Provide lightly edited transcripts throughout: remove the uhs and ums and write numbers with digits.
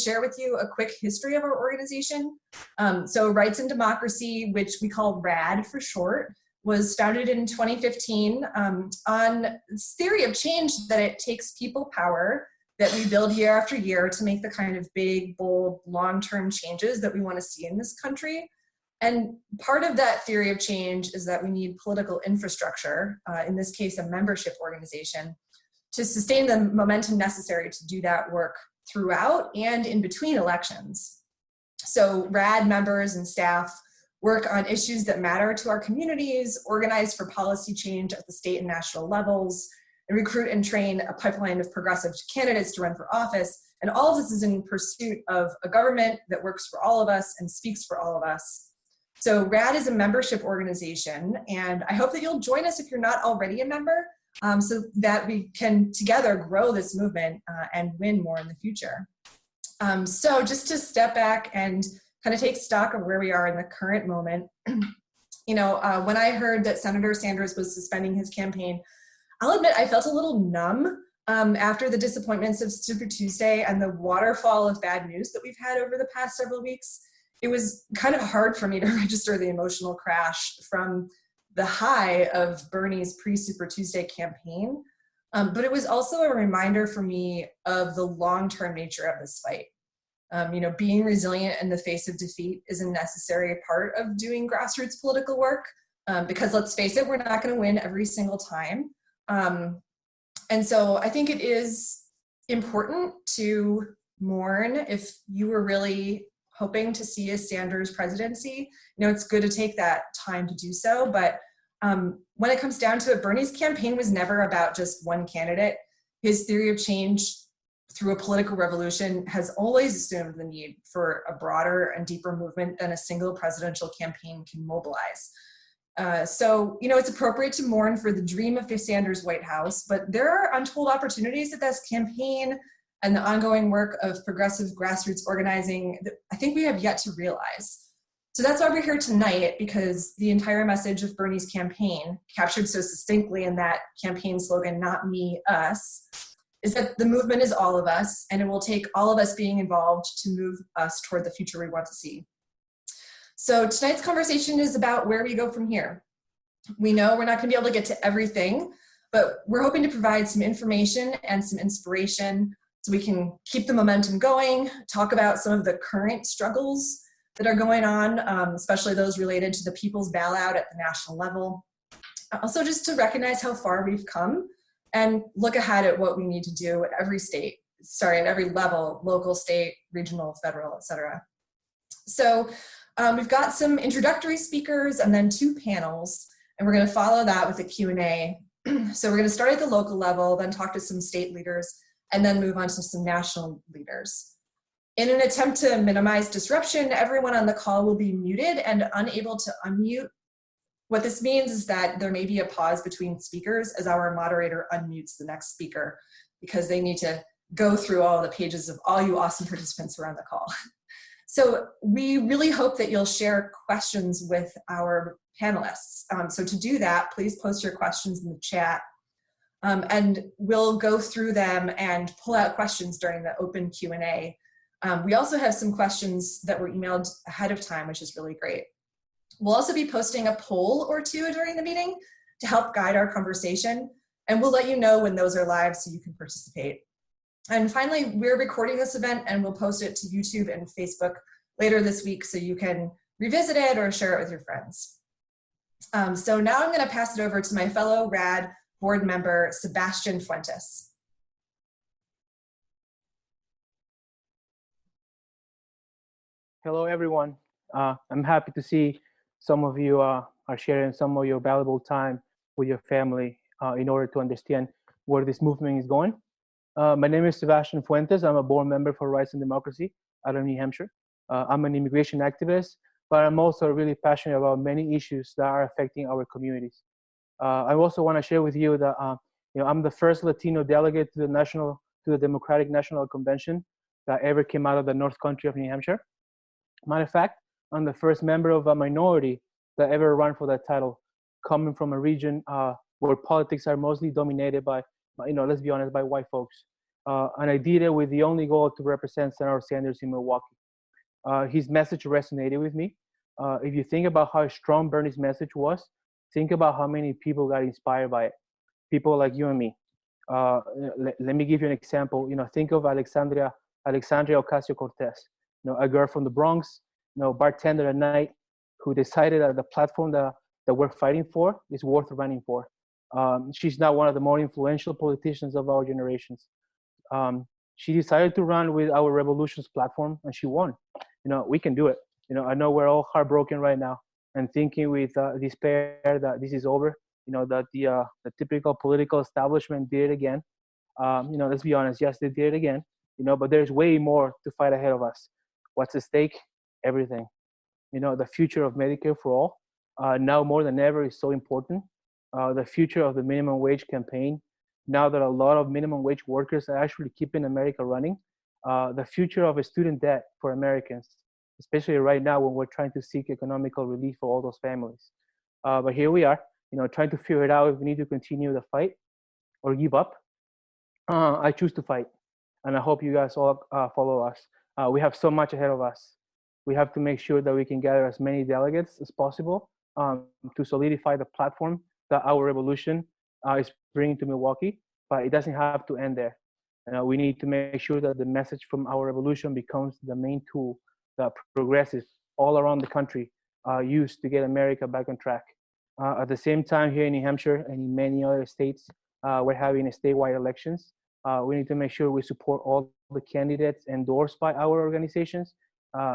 share with you a quick history of our organization. So Rights and Democracy, which we call RAD for short, was founded in 2015 on this theory of change that it takes people power that we build year after year to make the kind of big, bold, long-term changes that we want to see in this country. And part of that theory of change is that we need political infrastructure, in this case, a membership organization, to sustain the momentum necessary to do that work throughout and in between elections. So RAD members and staff work on issues that matter to our communities, organize for policy change at the state and national levels, and recruit and train a pipeline of progressive candidates to run for office. And all of this is in pursuit of a government that works for all of us and speaks for all of us. So RAD is a membership organization, and I hope that you'll join us if you're not already a member, so that we can together grow this movement and win more in the future. So just to step back and kind of take stock of where we are in the current moment, when I heard that Senator Sanders was suspending his campaign, I'll admit I felt a little numb after the disappointments of Super Tuesday and the waterfall of bad news that we've had over the past several weeks. It was kind of hard for me to register the emotional crash from the high of Bernie's pre-Super Tuesday campaign, but it was also a reminder for me of the long-term nature of this fight. Being resilient in the face of defeat is a necessary part of doing grassroots political work, because let's face it, we're not going to win every single time. And so I think it is important to mourn if you were really hoping to see a Sanders presidency. It's good to take that time to do so, but when it comes down to it, Bernie's campaign was never about just one candidate. His theory of change through a political revolution has always assumed the need for a broader and deeper movement than a single presidential campaign can mobilize. So it's appropriate to mourn for the dream of the Sanders White House, but there are untold opportunities that this campaign and the ongoing work of progressive grassroots organizing that I think we have yet to realize. So that's why we're here tonight, because the entire message of Bernie's campaign, captured so succinctly in that campaign slogan, "Not me, us," is that the movement is all of us, and it will take all of us being involved to move us toward the future we want to see. So tonight's conversation is about where we go from here. We know we're not going to be able to get to everything, but we're hoping to provide some information and some inspiration so we can keep the momentum going, talk about some of the current struggles that are going on, especially those related to the people's bailout at the national level. Also, just to recognize how far we've come and look ahead at what we need to do at every level, local, state, regional, federal, etc. So we've got some introductory speakers and then 2 panels, and we're going to follow that with a Q&A. So we're going to start at the local level, then talk to some state leaders, and then move on to some national leaders. In an attempt to minimize disruption, everyone on the call will be muted and unable to unmute. What this means is that there may be a pause between speakers as our moderator unmutes the next speaker, because they need to go through all the pages of all you awesome participants who are on the call. So we really hope that you'll share questions with our panelists. So to do that, please post your questions in the chat. And we'll go through them and pull out questions during the open Q&A. We also have some questions that were emailed ahead of time, which is really great. We'll also be posting a poll or 2 during the meeting to help guide our conversation, and we'll let you know when those are live so you can participate. And finally, we're recording this event and we'll post it to YouTube and Facebook later this week so you can revisit it or share it with your friends. So now I'm going to pass it over to my fellow RAD board member, Sebastian Fuentes. Hello, everyone. I'm happy to see some of you are sharing some of your valuable time with your family in order to understand where this movement is going. My name is Sebastian Fuentes. I'm a board member for Rights and Democracy out of New Hampshire. I'm an immigration activist, but I'm also really passionate about many issues that are affecting our communities. I also want to share with you that I'm the first Latino delegate to the Democratic National Convention that ever came out of the North Country of New Hampshire. Matter of fact, I'm the first member of a minority that ever ran for that title, coming from a region where politics are mostly dominated by, let's be honest, by white folks. And I did it with the only goal to represent Senator Sanders in Milwaukee. His message resonated with me. If you think about how strong Bernie's message was, think about how many people got inspired by it. People like you and me. Let me give you an example. Think of Alexandria Ocasio-Cortez. A girl from the Bronx, bartender at night, who decided that the platform that we're fighting for is worth running for. She's now one of the more influential politicians of our generations. She decided to run with our Revolutions platform, and she won. We can do it. I know we're all heartbroken right now and thinking with despair that this is over. That the typical political establishment did it again. Let's be honest. Yes, they did it again. But there's way more to fight ahead of us. What's at stake? Everything. The future of Medicare for all, now more than ever, is so important. The future of the minimum wage campaign, now that a lot of minimum wage workers are actually keeping America running. The future of a student debt for Americans, especially right now when we're trying to seek economical relief for all those families. But here we are, trying to figure it out if we need to continue the fight or give up. I choose to fight, and I hope you guys all follow us. We have so much ahead of us. We have to make sure that we can gather as many delegates as possible to solidify the platform that our revolution is bringing to Milwaukee, but it doesn't have to end there. We need to make sure that the message from our revolution becomes the main tool that progressives all around the country use to get America back on track. At the same time, here in New Hampshire and in many other states, we're having statewide elections. We need to make sure we support all the candidates endorsed by our organizations.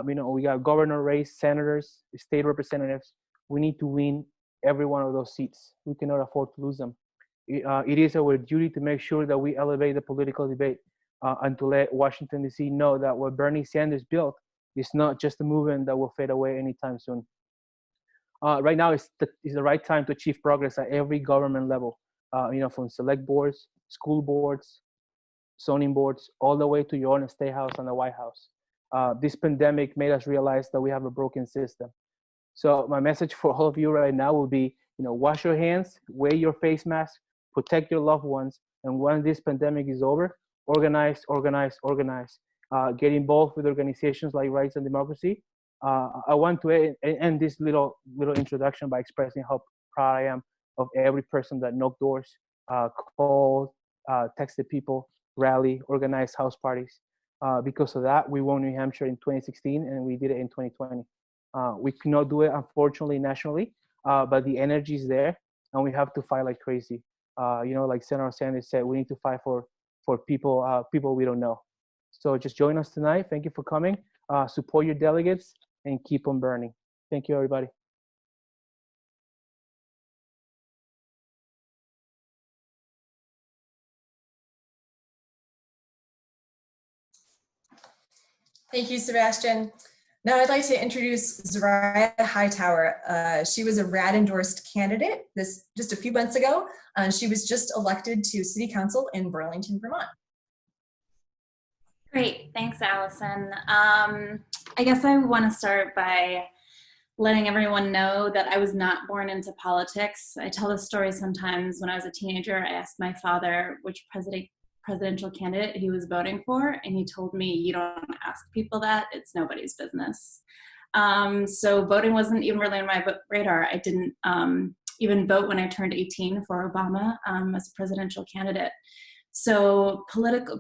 We got governor race, senators, state representatives. We need to win every one of those seats. We cannot afford to lose them. It is our duty to make sure that we elevate the political debate and to let Washington, D.C. know that what Bernie Sanders built is not just a movement that will fade away anytime soon. Right now is the right time to achieve progress at every government level, from select boards, school boards, zoning boards, all the way to your own state house and the White House. This pandemic made us realize that we have a broken system. So my message for all of you right now will be, wash your hands, wear your face mask, protect your loved ones, and when this pandemic is over, organize, organize, organize. Get involved with organizations like Rights and Democracy. I want to end this little introduction by expressing how proud I am of every person that knocked doors, called, texted people, rally, organized house parties. Because of that, we won New Hampshire in 2016, and we did it in 2020. We could not do it, unfortunately, nationally, but the energy is there, and we have to fight like crazy. Like Senator Sanders said, we need to fight for people we don't know. So just join us tonight. Thank you for coming. Support your delegates and keep on burning. Thank you, everybody. Thank you, Sebastian. Now I'd like to introduce Surah Hightower. She was a RAD endorsed candidate just a few months ago. She was just elected to City Council in Burlington, Vermont. Great, thanks, Allison. I guess I want to start by letting everyone know that I was not born into politics. I tell this story sometimes. When I was a teenager, I asked my father which presidential candidate he was voting for, and he told me, "You don't ask people that, it's nobody's business." So voting wasn't even really on my radar. I didn't even vote when I turned 18 for Obama as a presidential candidate. So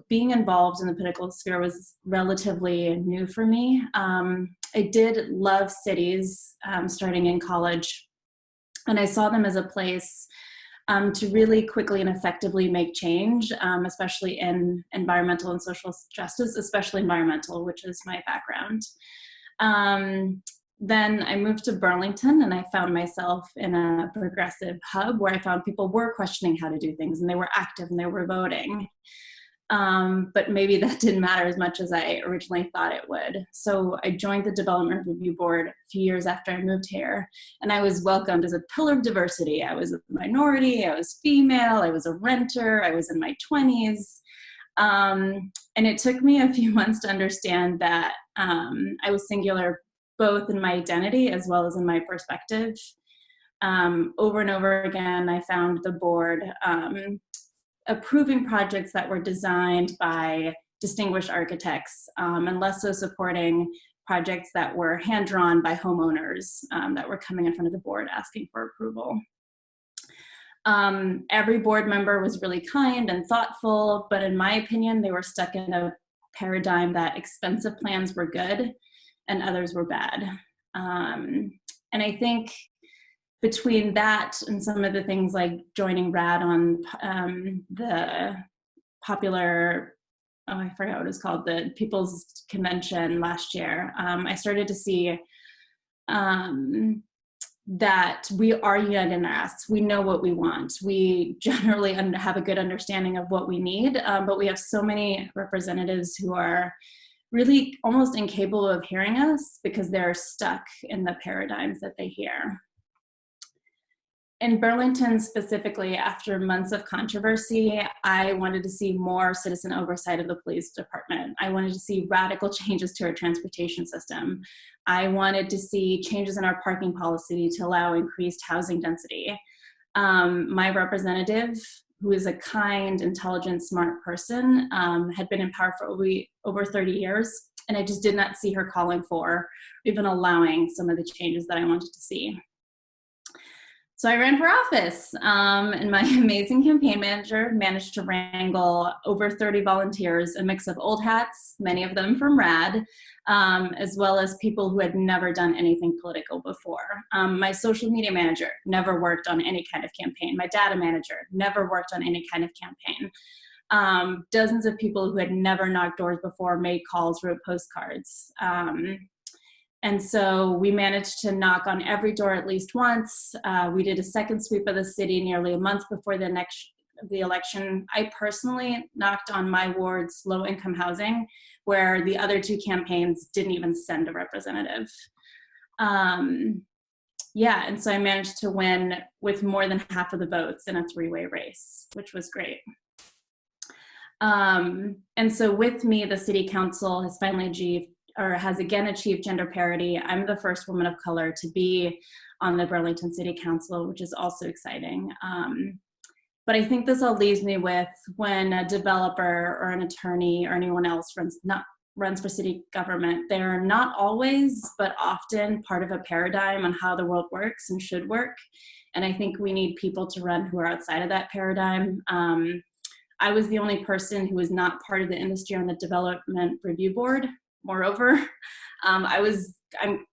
being involved in the political sphere was relatively new for me. I did love cities starting in college, and I saw them as a place to really quickly and effectively make change, especially in environmental and social justice, especially environmental, which is my background. Then I moved to Burlington, and I found myself in a progressive hub where I found people were questioning how to do things, and they were active and they were voting. But maybe that didn't matter as much as I originally thought it would. So I joined the Development Review Board a few years after I moved here, and I was welcomed as a pillar of diversity. I was a minority, I was female, I was a renter, I was in my 20s. And it took me a few months to understand that I was singular both in my identity as well as in my perspective. Over and over again, I found the board approving projects that were designed by distinguished architects, and less so supporting projects that were hand-drawn by homeowners that were coming in front of the board asking for approval. Every board member was really kind and thoughtful, but in my opinion, they were stuck in a paradigm that expensive plans were good and others were bad. And I think between that and some of the things like joining RAD on the popular, I forgot what it was called, the People's Convention last year, I started to see that we are united in our asks. We know what we want. We generally have a good understanding of what we need, but we have so many representatives who are really almost incapable of hearing us because they're stuck in the paradigms that they hear. In Burlington specifically, after months of controversy, I wanted to see more citizen oversight of the police department. I wanted to see radical changes to our transportation system. I wanted to see changes in our parking policy to allow increased housing density. My representative, who is a kind, intelligent, smart person, had been in power for over 30 years, and I just did not see her calling for, even allowing some of the changes that I wanted to see. So I ran for office, and my amazing campaign manager managed to wrangle over 30 volunteers, a mix of old hats, many of them from RAD, as well as people who had never done anything political before. My social media manager never worked on any kind of campaign. My data manager never worked on any kind of campaign. Dozens of people who had never knocked doors before made calls, wrote postcards. And so we managed to knock on every door at least once. We did a second sweep of the city nearly a month before the election. I personally knocked on my ward's low-income housing, where the other two campaigns didn't even send a representative. Yeah, and so I managed to win with more than half of the votes in a three-way race, which was great. And so with me, the city council has finally has again achieved gender parity. I'm the first woman of color to be on the Burlington City Council, which is also exciting. But I think this all leaves me with when a developer or an attorney or anyone else runs for city government, they're not always, but often part of a paradigm on how the world works and should work. And I think we need people to run who are outside of that paradigm. I was the only person who was not part of the industry on the development review board. Moreover,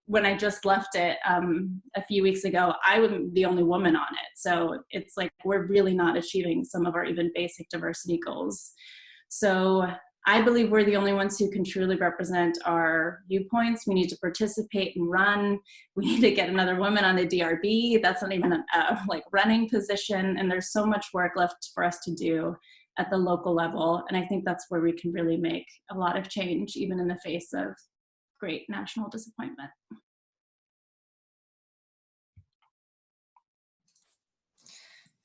when I just left it a few weeks ago, I was the only woman on it. So it's like we're really not achieving some of our even basic diversity goals. So I believe we're the only ones who can truly represent our viewpoints. We need to participate and run. We need to get another woman on the DRB. That's not even a running position. And there's so much work left for us to do at the local level. And I think that's where we can really make a lot of change, even in the face of great national disappointment.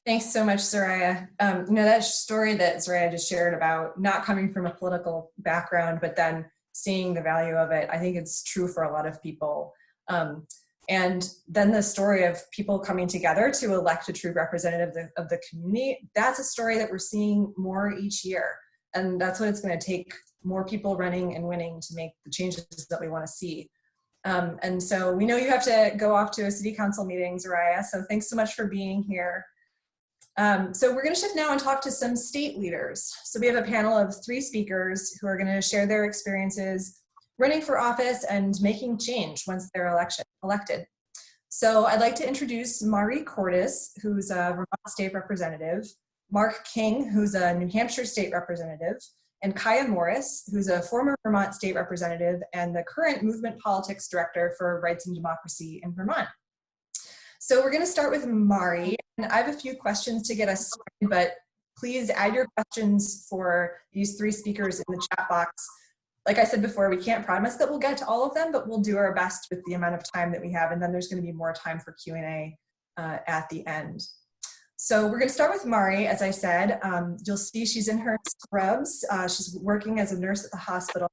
Thanks so much, Soraya. That story that Soraya just shared about not coming from a political background, but then seeing the value of it, I think it's true for a lot of people. And then the story of people coming together to elect a true representative of the community, that's a story that we're seeing more each year. And that's what it's going to take, more people running and winning to make the changes that we want to see. And so we know you have to go off to a city council meeting, Soraya, so thanks so much for being here. So we're going to shift now and talk to some state leaders. So we have a panel of 3 speakers who are going to share their experiences running for office and making change once they're elected. So I'd like to introduce Mari Cordes, who's a Vermont State Representative, Mark King, who's a New Hampshire State Representative, and Kaya Morris, who's a former Vermont State Representative and the current Movement Politics Director for Rights and Democracy in Vermont. So we're going to start with Mari, and I have a few questions to get us started, but please add your questions for these 3 speakers in the chat box. Like I said before, we can't promise that we'll get to all of them, but we'll do our best with the amount of time that we have, and then there's going to be more time for Q&A at the end. So we're going to start with Mari, as I said. You'll see she's in her scrubs. She's working as a nurse at the hospital.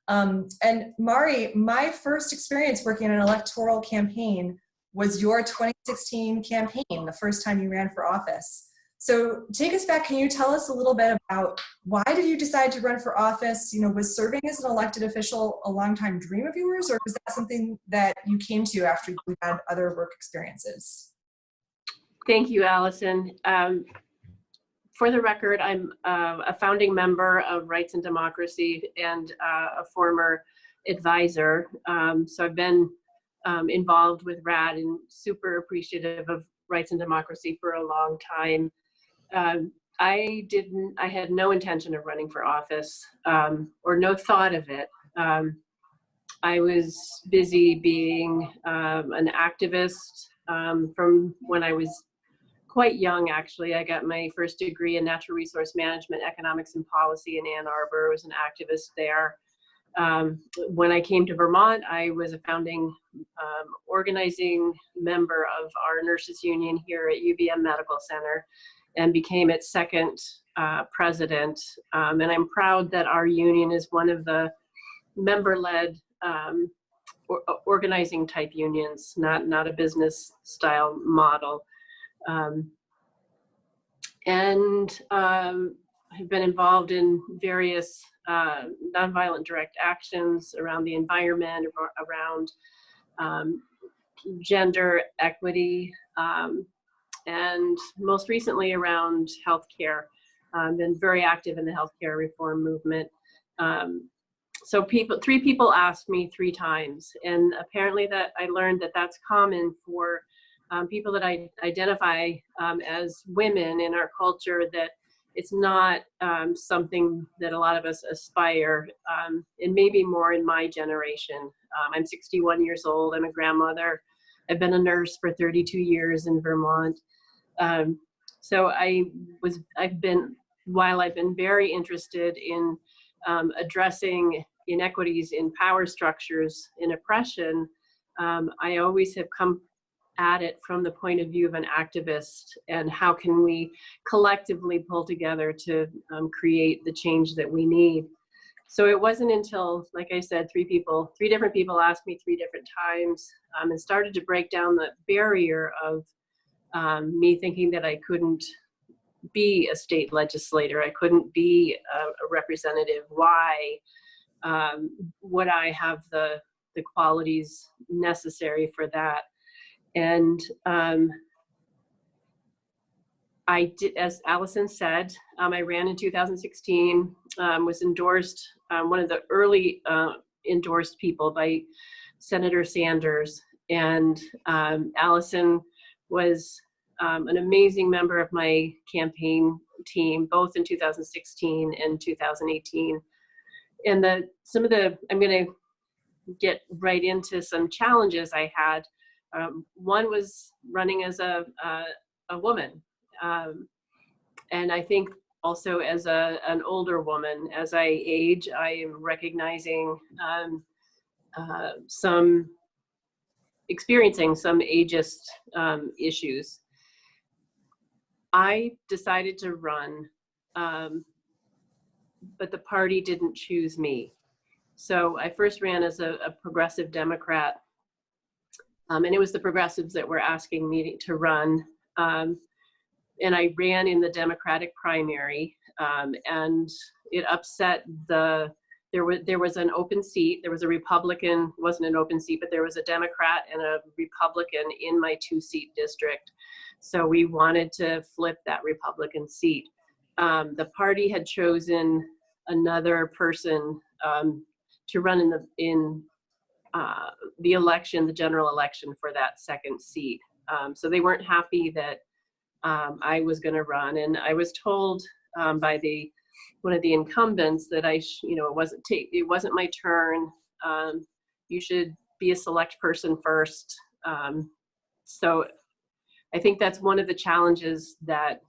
And Mari, my first experience working in an electoral campaign was your 2016 campaign, the first time you ran for office. So take us back. Can you tell us a little bit about why did you decide to run for office? You know, was serving as an elected official a longtime dream of yours, or was that something that you came to after you had other work experiences? Thank you, Allison. For the record, I'm a founding member of Rights and Democracy and a former advisor. So I've been involved with RAD and super appreciative of Rights and Democracy for a long time. I had no intention of running for office or no thought of it. I was busy being an activist from when I was quite young, actually. I got my first degree in natural resource management, economics and policy in Ann Arbor. I was an activist there. When I came to Vermont, I was a founding organizing member of our nurses union here at UVM Medical Center and became its second president. And I'm proud that our union is one of the member-led organizing type unions, not a business style model. I've been involved in various nonviolent direct actions around the environment, around gender equity, and most recently around healthcare. Been very active in the healthcare reform movement. So three people asked me 3 times, and apparently that I learned that that's common for people that I identify as women in our culture, that it's not something that a lot of us aspire, and maybe more in my generation. I'm 61 years old, I'm a grandmother, I've been a nurse for 32 years in Vermont. So while I've been very interested in addressing inequities in power structures, in oppression, I always have come at it from the point of view of an activist, and how can we collectively pull together to create the change that we need. So it wasn't until, like I said, 3 different people asked me 3 different times, and started to break down the barrier of me thinking that I couldn't be a state legislator, I couldn't be a representative. Why would I have the qualities necessary for that? And I did, as Allison said, I ran in 2016, was endorsed, one of the early endorsed people by Senator Sanders. And Allison was an amazing member of my campaign team, both in 2016 and 2018. And I'm going to get right into some challenges I had. One was running as a woman. And I think also as an older woman, as I age, I am recognizing experiencing some ageist issues. I decided to run, but the party didn't choose me. So I first ran as a progressive Democrat, and it was the progressives that were asking me to run. And I ran in the Democratic primary, and it upset there was an open seat. There was a Republican, wasn't an open seat, but there was a Democrat and a Republican in my 2-seat district. So we wanted to flip that Republican seat. The party had chosen another person to run in the election, the general election for that 2nd seat. So they weren't happy that I was going to run, and I was told by one of the incumbents that it wasn't my turn. You should be a select person first. So I think that's one of the challenges that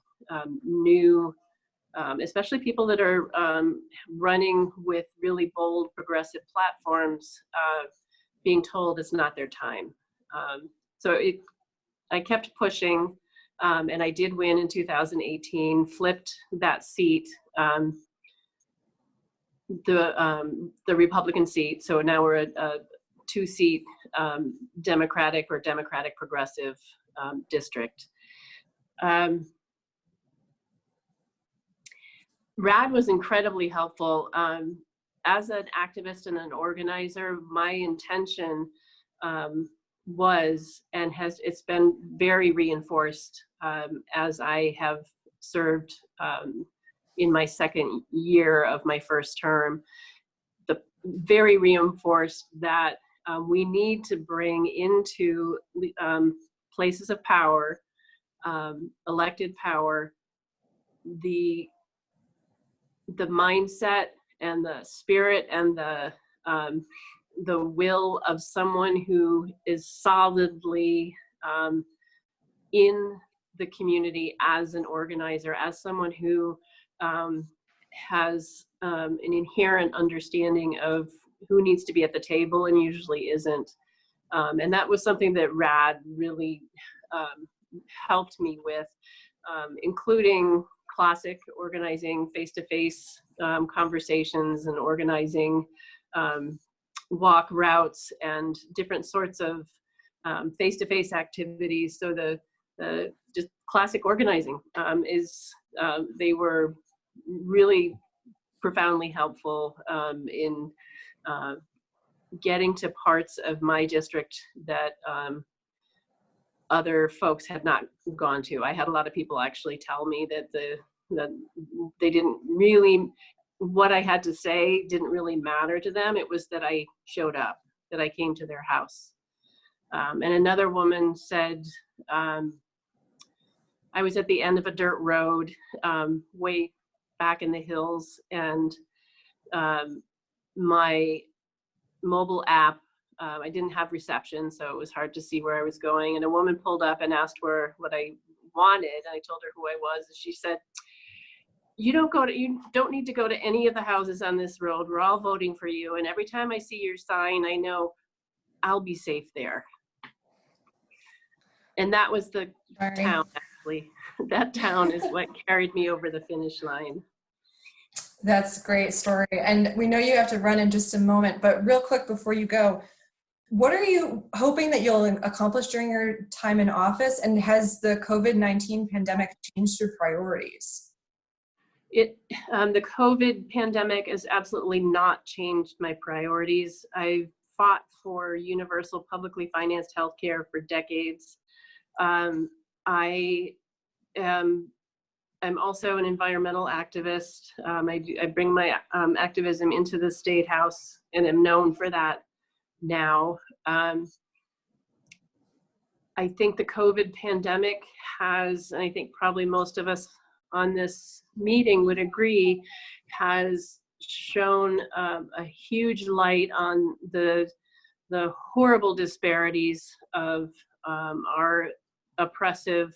especially people that are running with really bold progressive platforms, being told it's not their time. So I kept pushing, and I did win in 2018, flipped that seat, the Republican seat. So now we're a 2-seat Democratic or Democratic progressive district. RAD was incredibly helpful. As an activist and an organizer, my intention was and it's been very reinforced as I have served in my second year of my first term. Very reinforced that we need to bring into places of power, elected power, the mindset and the spirit and the will of someone who is solidly in the community as an organizer, as someone who has an inherent understanding of who needs to be at the table and usually isn't. And that was something that RAD really helped me with, including classic organizing, face-to-face conversations, and organizing walk routes and different sorts of face-to-face activities. So the just classic organizing they were really profoundly helpful in getting to parts of my district that other folks had not gone to. I had a lot of people actually tell me that they didn't really, what I had to say didn't really matter to them. It was that I showed up, that I came to their house. And another woman said, I was at the end of a dirt road way back in the hills, and my mobile app, I didn't have reception, so it was hard to see where I was going. And a woman pulled up and asked what I wanted, and I told her who I was, and she said, you don't need to go to any of the houses on this road. We're all voting for you, and every time I see your sign, I know I'll be safe there. And that was the town, actually. That town is what carried me over the finish line. That's a great story. And we know you have to run in just a moment, but real quick before you go, what are you hoping that you'll accomplish during your time in office? And has the COVID-19 pandemic changed your priorities? The COVID pandemic has absolutely not changed my priorities. I've fought for universal publicly financed healthcare for decades. I'm also an environmental activist. I bring my activism into the State House and am known for that now. I think the COVID pandemic has, and I think probably most of us on this meeting would agree, has shown a huge light on the horrible disparities of our oppressive,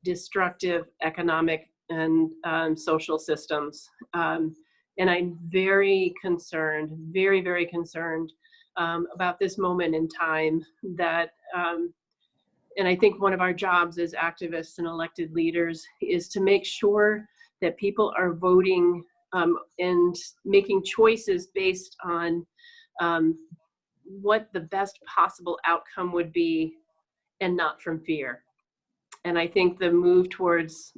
destructive economic and social systems. And I'm very concerned, very, very concerned about this moment in time that, and I think one of our jobs as activists and elected leaders is to make sure that people are voting and making choices based on what the best possible outcome would be, and not from fear. And I think the move towards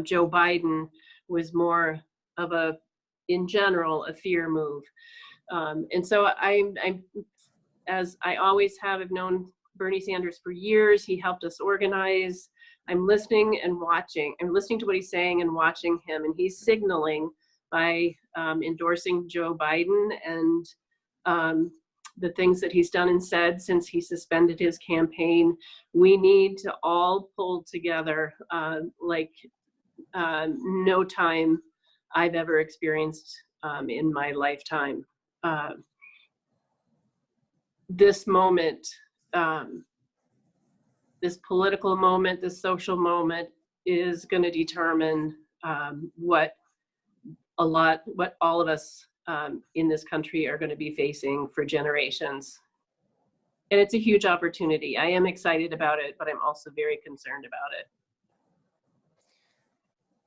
Joe Biden was more of in general, a fear move. And so I'm, as I always have, I've known Bernie Sanders for years. He helped us organize. I'm listening and watching. I'm listening to what he's saying and watching him. And he's signaling by endorsing Joe Biden and the things that he's done and said since he suspended his campaign. We need to all pull together like no time I've ever experienced in my lifetime. This moment, this political moment, this social moment is going to determine what all of us in this country are going to be facing for generations. And it's a huge opportunity. I am excited about it, but I'm also very concerned about it.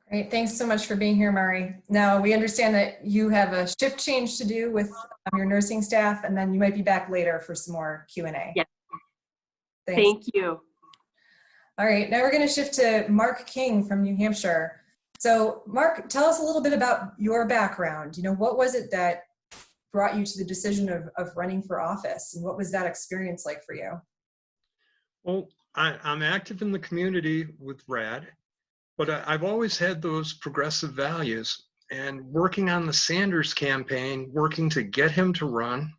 Great, thanks so much for being here, Mari. Now, we understand that you have a shift change to do with your nursing staff, and then you might be back later for some more Q&A. Yeah. Thanks. Thank you. All right, now we're going to shift to Mark King from New Hampshire. So Mark, tell us a little bit about your background. You know, what was it that brought you to the decision of running for office, and what was that experience like for you? Well, I'm active in the community with RAD, but I've always had those progressive values, and working on the Sanders campaign, working to get him to run,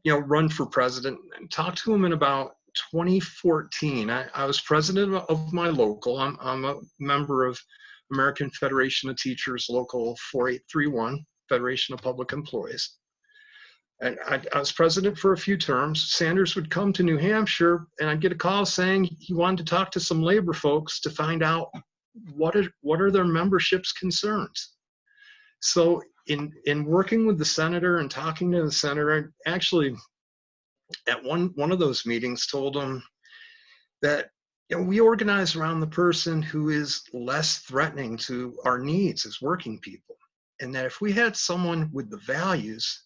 run for president, and talk to him in about 2014. I was president of my local. I'm a member of American Federation of Teachers, Local 4831, Federation of Public Employees. And I was president for a few terms. Sanders would come to New Hampshire, and I'd get a call saying he wanted to talk to some labor folks to find out what are their membership's concerns. So in working with the senator and talking to the senator, I actually at one of those meetings told him that we organize around the person who is less threatening to our needs as working people, and that if we had someone with the values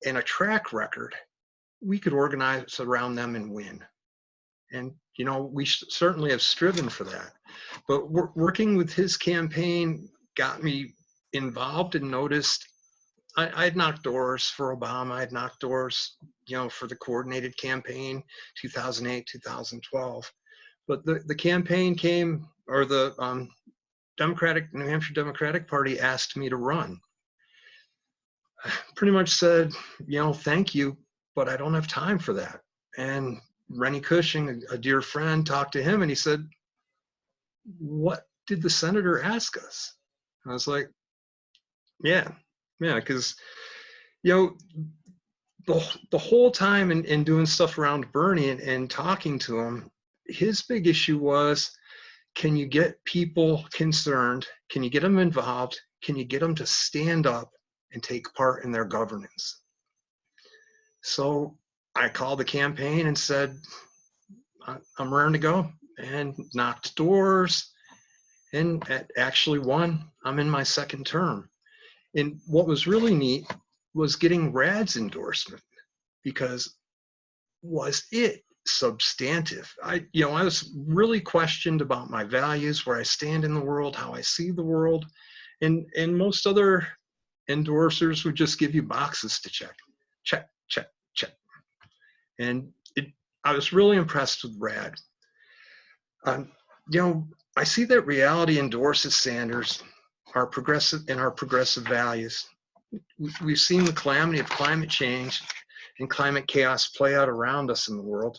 and a track record, we could organize around them and win. And we certainly have striven for that. But working with his campaign got me involved and noticed. I'd knocked doors for Obama. I'd knocked doors, for the coordinated campaign, 2008, 2012. But the campaign came, or the New Hampshire Democratic Party asked me to run. I pretty much said, thank you, but I don't have time for that. And Rennie Cushing, a dear friend, talked to him, and he said, what did the senator ask us? And I was like, yeah, because, the whole time in doing stuff around Bernie and talking to him, his big issue was, can you get people concerned? Can you get them involved? Can you get them to stand up and take part in their governance? So I called the campaign and said, I'm raring to go, and knocked doors, and actually won. I'm in my second term. And what was really neat was getting RAD's endorsement, because was it substantive? I was really questioned about my values, where I stand in the world, how I see the world, and most other endorsers would just give you boxes to check. And I was really impressed with RAD. I see that reality endorses Sanders, our progressive values. We've seen the calamity of climate change and climate chaos play out around us in the world.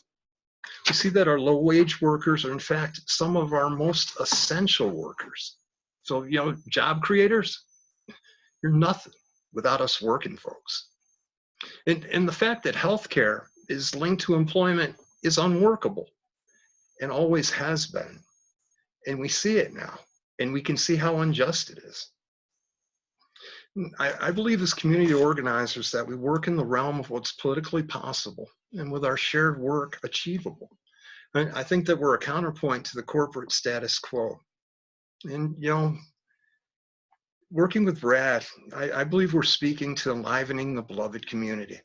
We see that our low-wage workers are, in fact, some of our most essential workers. So, job creators, you're nothing without us working folks. And the fact that healthcare is linked to employment is unworkable, and always has been. And we see it now, and we can see how unjust it is. I believe as community organizers that we work in the realm of what's politically possible, and with our shared work achievable. I think that we're a counterpoint to the corporate status quo. And working with RAD, I believe we're speaking to enlivening the beloved community.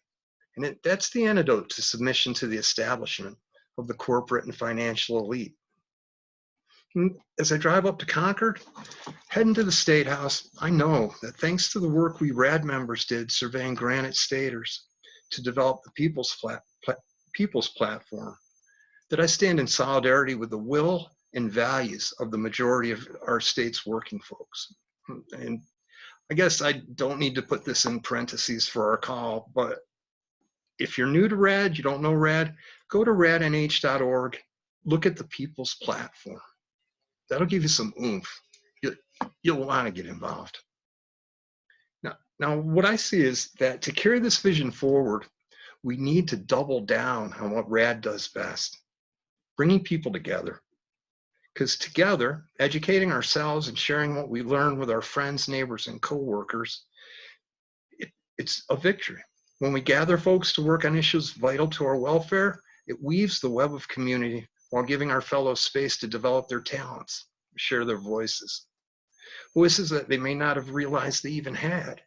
And that's the antidote to submission to the establishment of the corporate and financial elite. And as I drive up to Concord, heading to the State House, I know that thanks to the work we RAD members did surveying Granite Staters to develop the People's Platform, that I stand in solidarity with the will and values of the majority of our state's working folks. And I guess I don't need to put this in parentheses for our call, but if you're new to RAD, you don't know RAD, go to radnh.org, look at the People's Platform. That'll give you some oomph. You'll want to get involved. Now, what I see is that to carry this vision forward, we need to double down on what RAD does best, bringing people together. Because together, educating ourselves and sharing what we learn with our friends, neighbors, and coworkers, it's a victory. When we gather folks to work on issues vital to our welfare, it weaves the web of community while giving our fellows space to develop their talents, share their voices that they may not have realized they even had.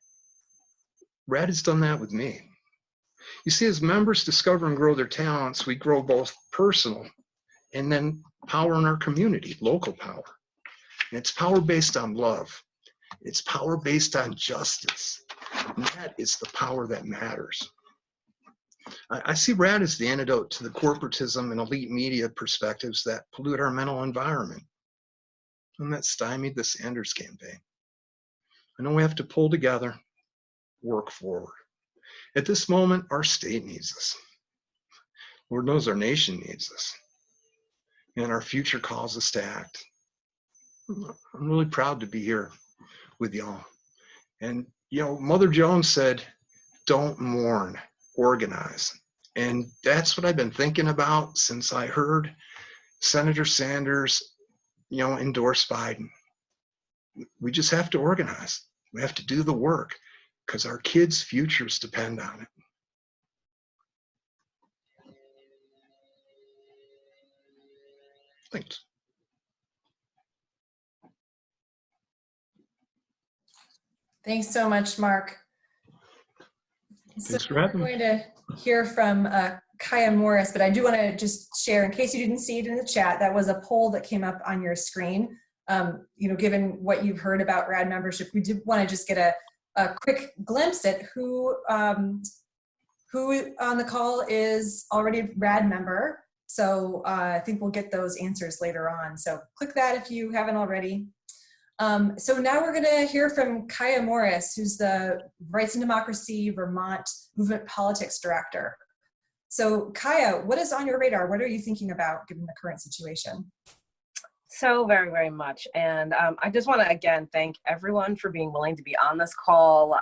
RAD has done that with me. You see, as members discover and grow their talents, we grow both personal and then power in our community, local power. And it's power based on love. It's power based on justice. And that is the power that matters. I see RAD as the antidote to the corporatism and elite media perspectives that pollute our mental environment and that stymied the Sanders campaign. I know we have to pull together, work forward. At this moment, our state needs us. Lord knows our nation needs us. And our future calls us to act. I'm really proud to be here with y'all. And, you know, Mother Jones said, don't mourn, organize. And that's what I've been thinking about since I heard Senator Sanders, you know, endorse Biden. We just have to organize. We have to do the work because our kids' futures depend on it. Thanks. Thanks so much, Mark. Thanks So for having me. we're going to hear from Kaya Morris, but I do want to just share, in case you didn't see it in the chat, that was a poll that came up on your screen. You know, given what you've heard about RAD membership, we did want to just get a quick glimpse at who on the call is already a RAD member. So I think we'll get those answers later on. So click that if you haven't already. So now we're going to hear from Kaya Morris, who's the Rights and Democracy Vermont Movement Politics Director. So Kaya, what is on your radar? What are you thinking about given the current situation? So very, very much. And I just want to, again, thank everyone for being willing to be on this call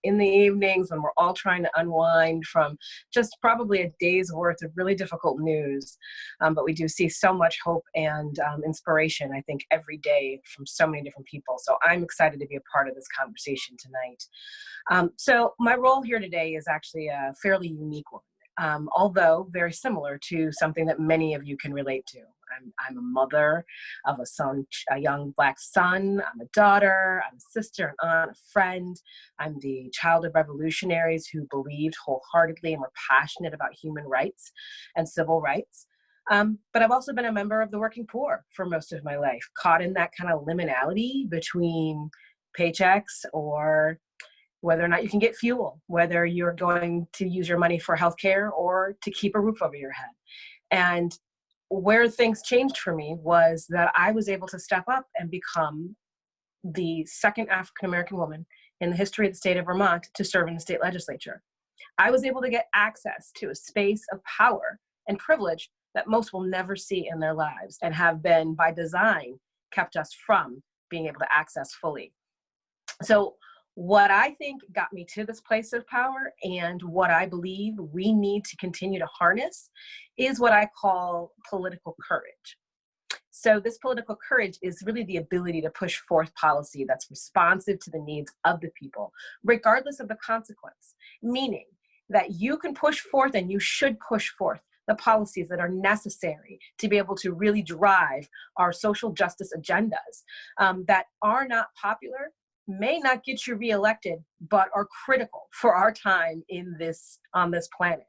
in the evenings when we're all trying to unwind from just probably a day's worth of really difficult news. But we do see so much hope and inspiration, I think, every day from so many different people. So I'm excited to be a part of this conversation tonight. So my role here today is actually a fairly unique one. Although very similar to something that many of you can relate to. I'm a mother of a young Black son. I'm a daughter, I'm a sister, an aunt, a friend. I'm the child of revolutionaries who believed wholeheartedly and were passionate about human rights and civil rights. But I've also been a member of the working poor for most of my life, caught in that kind of liminality between paychecks or whether or not you can get fuel, whether you're going to use your money for healthcare or to keep a roof over your head. And where things changed for me was that I was able to step up and become the second African-American woman in the history of the state of Vermont to serve in the state legislature. I was able to get access to a space of power and privilege that most will never see in their lives and have been, by design, kept us from being able to access fully. So what I think got me to this place of power and what I believe we need to continue to harness is what I call political courage. So this political courage is really the ability to push forth policy that's responsive to the needs of the people, regardless of the consequence, meaning that you can push forth and you should push forth the policies that are necessary to be able to really drive our social justice agendas that are not popular, may not get you reelected, but are critical for our time on this planet.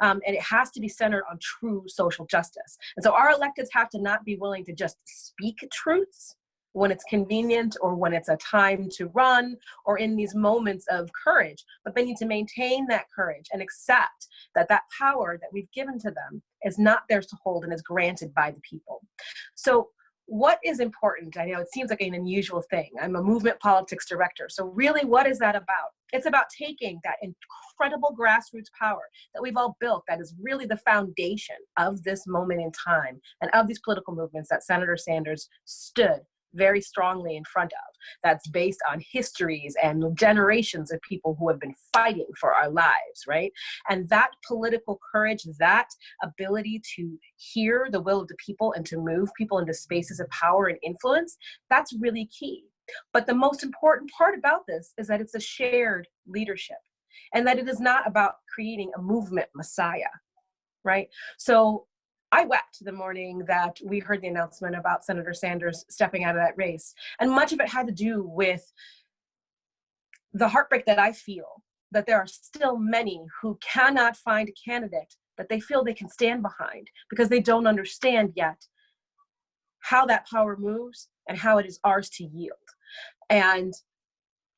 And it has to be centered on true social justice. And so our electeds have to not be willing to just speak truths when it's convenient or when it's a time to run or in these moments of courage, but they need to maintain that courage and accept that that power that we've given to them is not theirs to hold and is granted by the people. So what is important? I know it seems like an unusual thing. I'm a movement politics director. So really, what is that about? It's about taking that incredible grassroots power that we've all built that is really the foundation of this moment in time and of these political movements that Senator Sanders stood very strongly in front of, that's based on histories and generations of people who have been fighting for our lives, right? And that political courage, that ability to hear the will of the people and to move people into spaces of power and influence, that's really key. But the most important part about this is that it's a shared leadership and that it is not about creating a movement messiah, right? So I wept the morning that we heard the announcement about Senator Sanders stepping out of that race. And much of it had to do with the heartbreak that I feel that there are still many who cannot find a candidate that they feel they can stand behind because they don't understand yet how that power moves and how it is ours to yield. And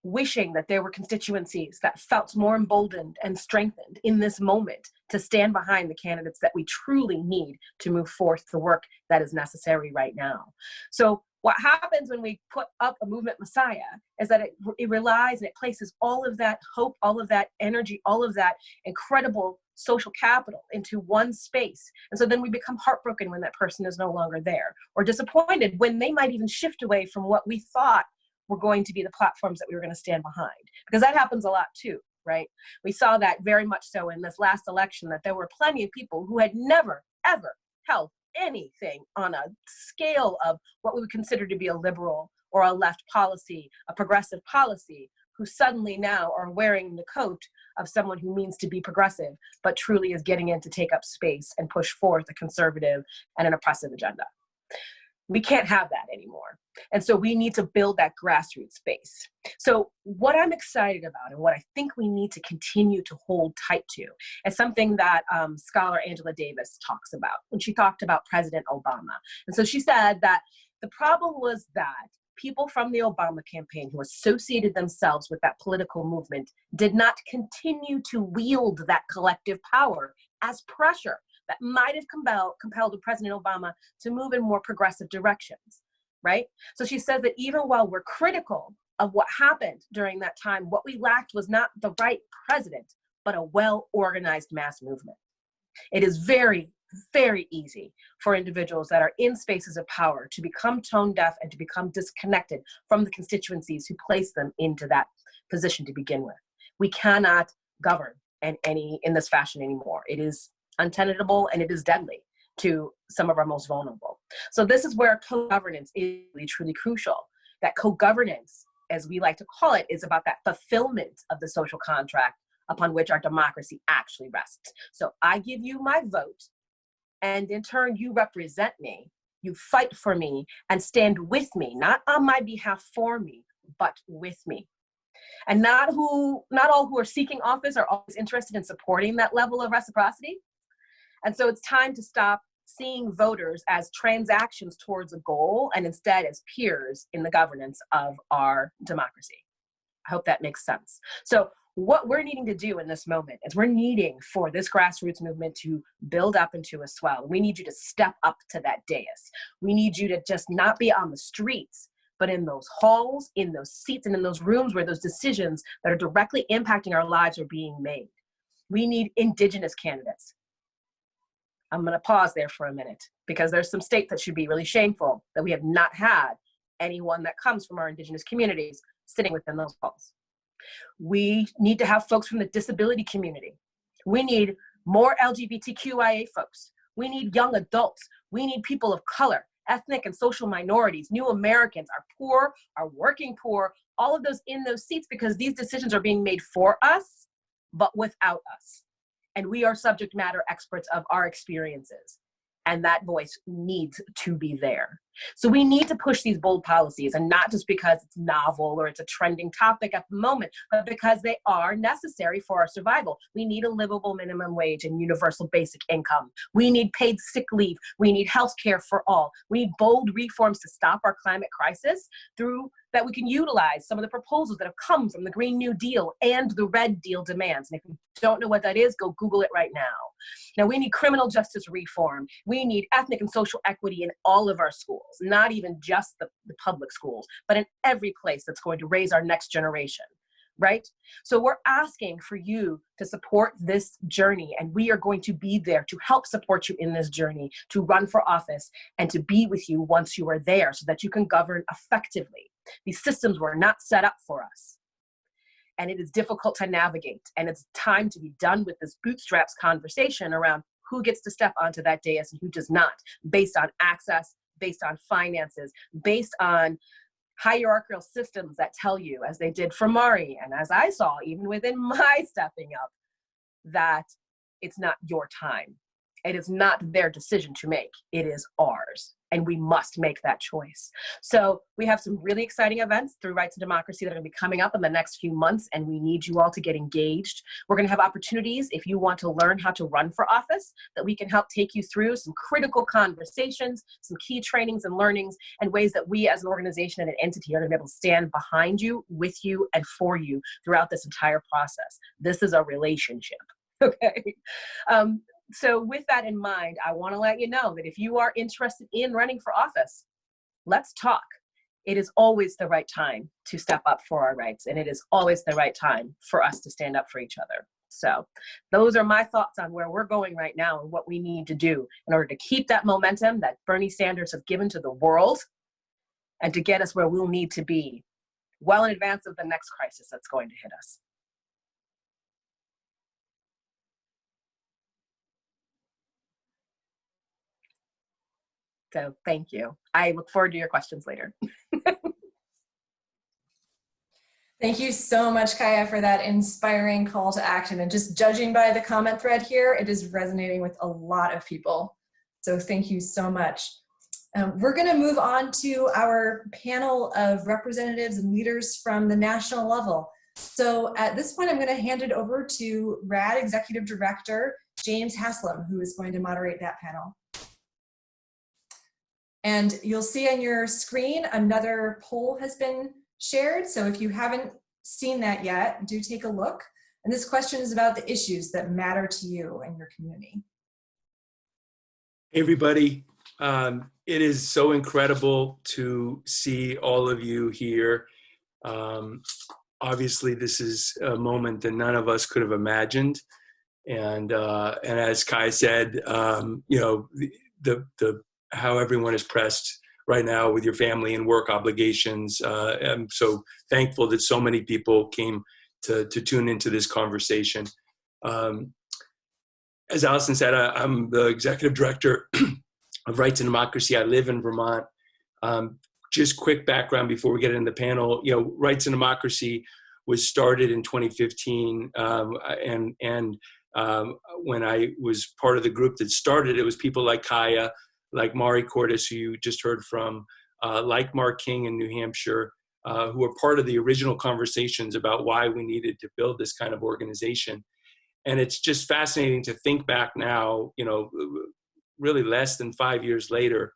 wishing that there were constituencies that felt more emboldened and strengthened in this moment to stand behind the candidates that we truly need to move forth the work that is necessary right now. So what happens when we put up a movement Messiah is that it relies and it places all of that hope, all of that energy, all of that incredible social capital into one space. And so then we become heartbroken when that person is no longer there, or disappointed when they might even shift away from what we thought were going to be the platforms that we were going to stand behind. Because that happens a lot too, right? We saw that very much so in this last election, that there were plenty of people who had never, ever held anything on a scale of what we would consider to be a liberal or a left policy, a progressive policy, who suddenly now are wearing the coat of someone who means to be progressive, but truly is getting in to take up space and push forth a conservative and an oppressive agenda. We can't have that anymore. And so we need to build that grassroots space. So what I'm excited about and what I think we need to continue to hold tight to is something that scholar Angela Davis talks about when she talked about President Obama. And so she said that the problem was that people from the Obama campaign who associated themselves with that political movement did not continue to wield that collective power as pressure that might have compelled President Obama to move in more progressive directions, right? So she says that even while we're critical of what happened during that time, what we lacked was not the right president, but a well-organized mass movement. It is very, very easy for individuals that are in spaces of power to become tone deaf and to become disconnected from the constituencies who place them into that position to begin with. We cannot govern in this fashion anymore. It is untenable and it is deadly to some of our most vulnerable. So this is where co-governance is really truly crucial. That co-governance, as we like to call it, is about that fulfillment of the social contract upon which our democracy actually rests. So I give you my vote, and in turn you represent me, you fight for me and stand with me, not on my behalf for me, but with me. And not all who are seeking office are always interested in supporting that level of reciprocity. And so it's time to stop seeing voters as transactions towards a goal and instead as peers in the governance of our democracy. I hope that makes sense. So what we're needing to do in this moment is we're needing for this grassroots movement to build up into a swell. We need you to step up to that dais. We need you to just not be on the streets, but in those halls, in those seats, and in those rooms where those decisions that are directly impacting our lives are being made. We need Indigenous candidates. I'm going to pause there for a minute because there's some states that should be really shameful that we have not had anyone that comes from our Indigenous communities sitting within those halls. We need to have folks from the disability community. We need more LGBTQIA folks. We need young adults. We need people of color, ethnic and social minorities, new Americans, our poor, our working poor, all of those in those seats, because these decisions are being made for us, but without us. And we are subject matter experts of our experiences. And that voice needs to be there. So we need to push these bold policies, and not just because it's novel or it's a trending topic at the moment, but because they are necessary for our survival. We need a livable minimum wage and universal basic income. We need paid sick leave. We need health care for all. We need bold reforms to stop our climate crisis through that we can utilize some of the proposals that have come from the Green New Deal and the Red Deal demands. And if you don't know what that is, go Google it right now. Now, we need criminal justice reform. We need ethnic and social equity in all of our schools, not even just the public schools, but in every place that's going to raise our next generation, right? So we're asking for you to support this journey, and we are going to be there to help support you in this journey, to run for office and to be with you once you are there so that you can govern effectively. These systems were not set up for us. And it is difficult to navigate. And it's time to be done with this bootstraps conversation around who gets to step onto that dais and who does not, based on access, based on finances, based on hierarchical systems that tell you, as they did for Mari, and as I saw even within my stepping up, that it's not your time. It is not their decision to make. It is ours. And we must make that choice. So we have some really exciting events through Rights and Democracy that are going to be coming up in the next few months, and we need you all to get engaged. We're going to have opportunities, if you want to learn how to run for office, that we can help take you through some critical conversations, some key trainings and learnings, and ways that we as an organization and an entity are going to be able to stand behind you, with you, and for you throughout this entire process. This is a relationship, okay? So with that in mind, I want to let you know that if you are interested in running for office, let's talk. It is always the right time to step up for our rights, and it is always the right time for us to stand up for each other. So those are my thoughts on where we're going right now and what we need to do in order to keep that momentum that Bernie Sanders has given to the world and to get us where we'll need to be well in advance of the next crisis that's going to hit us. So thank you. I look forward to your questions later. Thank you so much, Kaya, for that inspiring call to action. And just judging by the comment thread here, it is resonating with a lot of people. So thank you so much. We're going to move on to our panel of representatives and leaders from the national level. So at this point, I'm going to hand it over to RAD Executive Director, James Haslam, who is going to moderate that panel. And you'll see on your screen, another poll has been shared. So if you haven't seen that yet, do take a look. And this question is about the issues that matter to you and your community. Hey, everybody. It is so incredible to see all of you here. Obviously, this is a moment that none of us could have imagined. And as Kai said, you know, how everyone is pressed right now with your family and work obligations. I'm so thankful that so many people came to tune into this conversation. As Allison said, I'm the executive director of Rights and Democracy. I live in Vermont. Just quick background before we get into the panel. You know, Rights and Democracy was started in 2015, and when I was part of the group that started, it was people like Kaya, like Mari Cordes, who you just heard from, like Mark King in New Hampshire, who were part of the original conversations about why we needed to build this kind of organization. And it's just fascinating to think back now, you know, really less than 5 years later,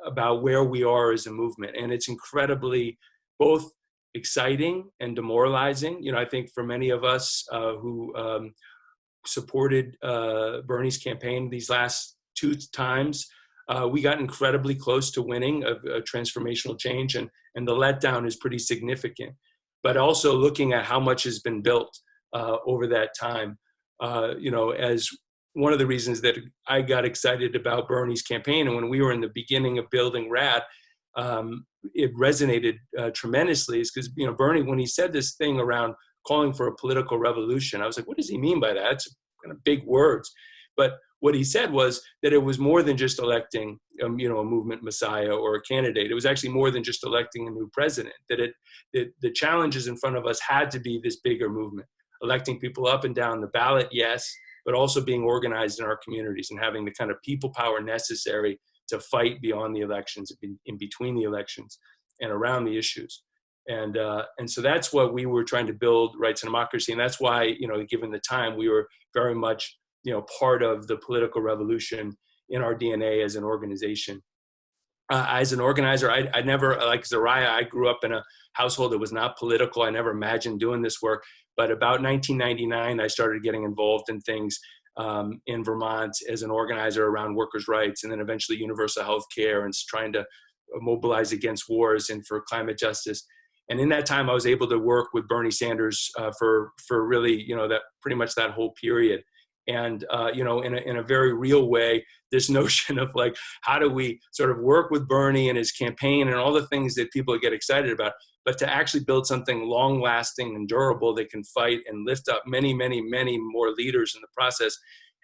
about where we are as a movement. And it's incredibly both exciting and demoralizing. You know, I think for many of us who supported Bernie's campaign these last 2 times, we got incredibly close to winning a transformational change, and the letdown is pretty significant. But also looking at how much has been built over that time, you know, as one of the reasons that I got excited about Bernie's campaign, and when we were in the beginning of building RAD, it resonated tremendously, is because, you know, Bernie, when he said this thing around calling for a political revolution, I was like, what does he mean by that? It's kind of big words. But what he said was that it was more than just electing, you know, a movement messiah or a candidate. It was actually more than just electing a new president. That the challenges in front of us had to be this bigger movement, electing people up and down the ballot, yes, but also being organized in our communities and having the kind of people power necessary to fight beyond the elections, in between the elections, and around the issues. And so that's what we were trying to build, Rights and Democracy, and that's why, you know, given the time, we were very much, you know, part of the political revolution in our DNA as an organization. As an organizer, I never, like Zariah, I grew up in a household that was not political. I never imagined doing this work. But about 1999, I started getting involved in things in Vermont as an organizer around workers' rights, and then eventually universal health care, and trying to mobilize against wars and for climate justice. And in that time, I was able to work with Bernie Sanders for really, you know, that pretty much that whole period. And, you know, in a very real way, this notion of like, how do we sort of work with Bernie and his campaign and all the things that people get excited about, but to actually build something long lasting and durable that can fight and lift up many, many, many more leaders in the process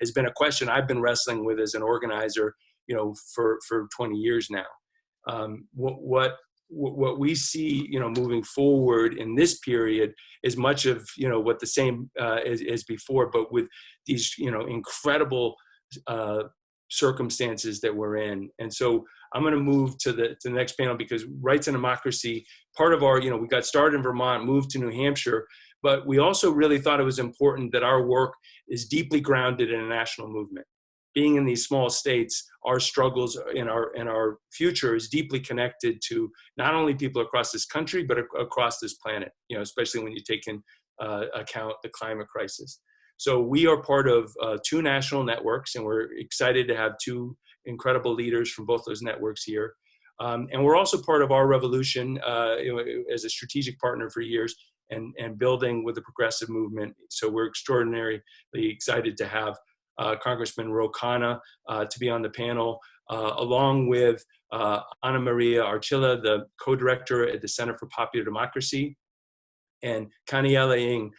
has been a question I've been wrestling with as an organizer, you know, for 20 years now. What we see, you know, moving forward in this period is much of, you know, what the same as before, but with these, you know, incredible circumstances that we're in. And so I'm going to move to the next panel, because Rights and Democracy, part of our, we got started in Vermont, moved to New Hampshire, but we also really thought it was important that our work is deeply grounded in a national movement. Being in these small states, our struggles in our future is deeply connected to not only people across this country, but across this planet, especially when you take in account the climate crisis. So we are part of 2 national networks, and we're excited to have 2 incredible leaders from both those networks here. And we're also part of Our Revolution as a strategic partner for years, and building with the progressive movement. So we're extraordinarily excited to have Congressman Ro Khanna to be on the panel, along with Ana Maria Archila, the co-director at the Center for Popular Democracy, and Kaniela Ng,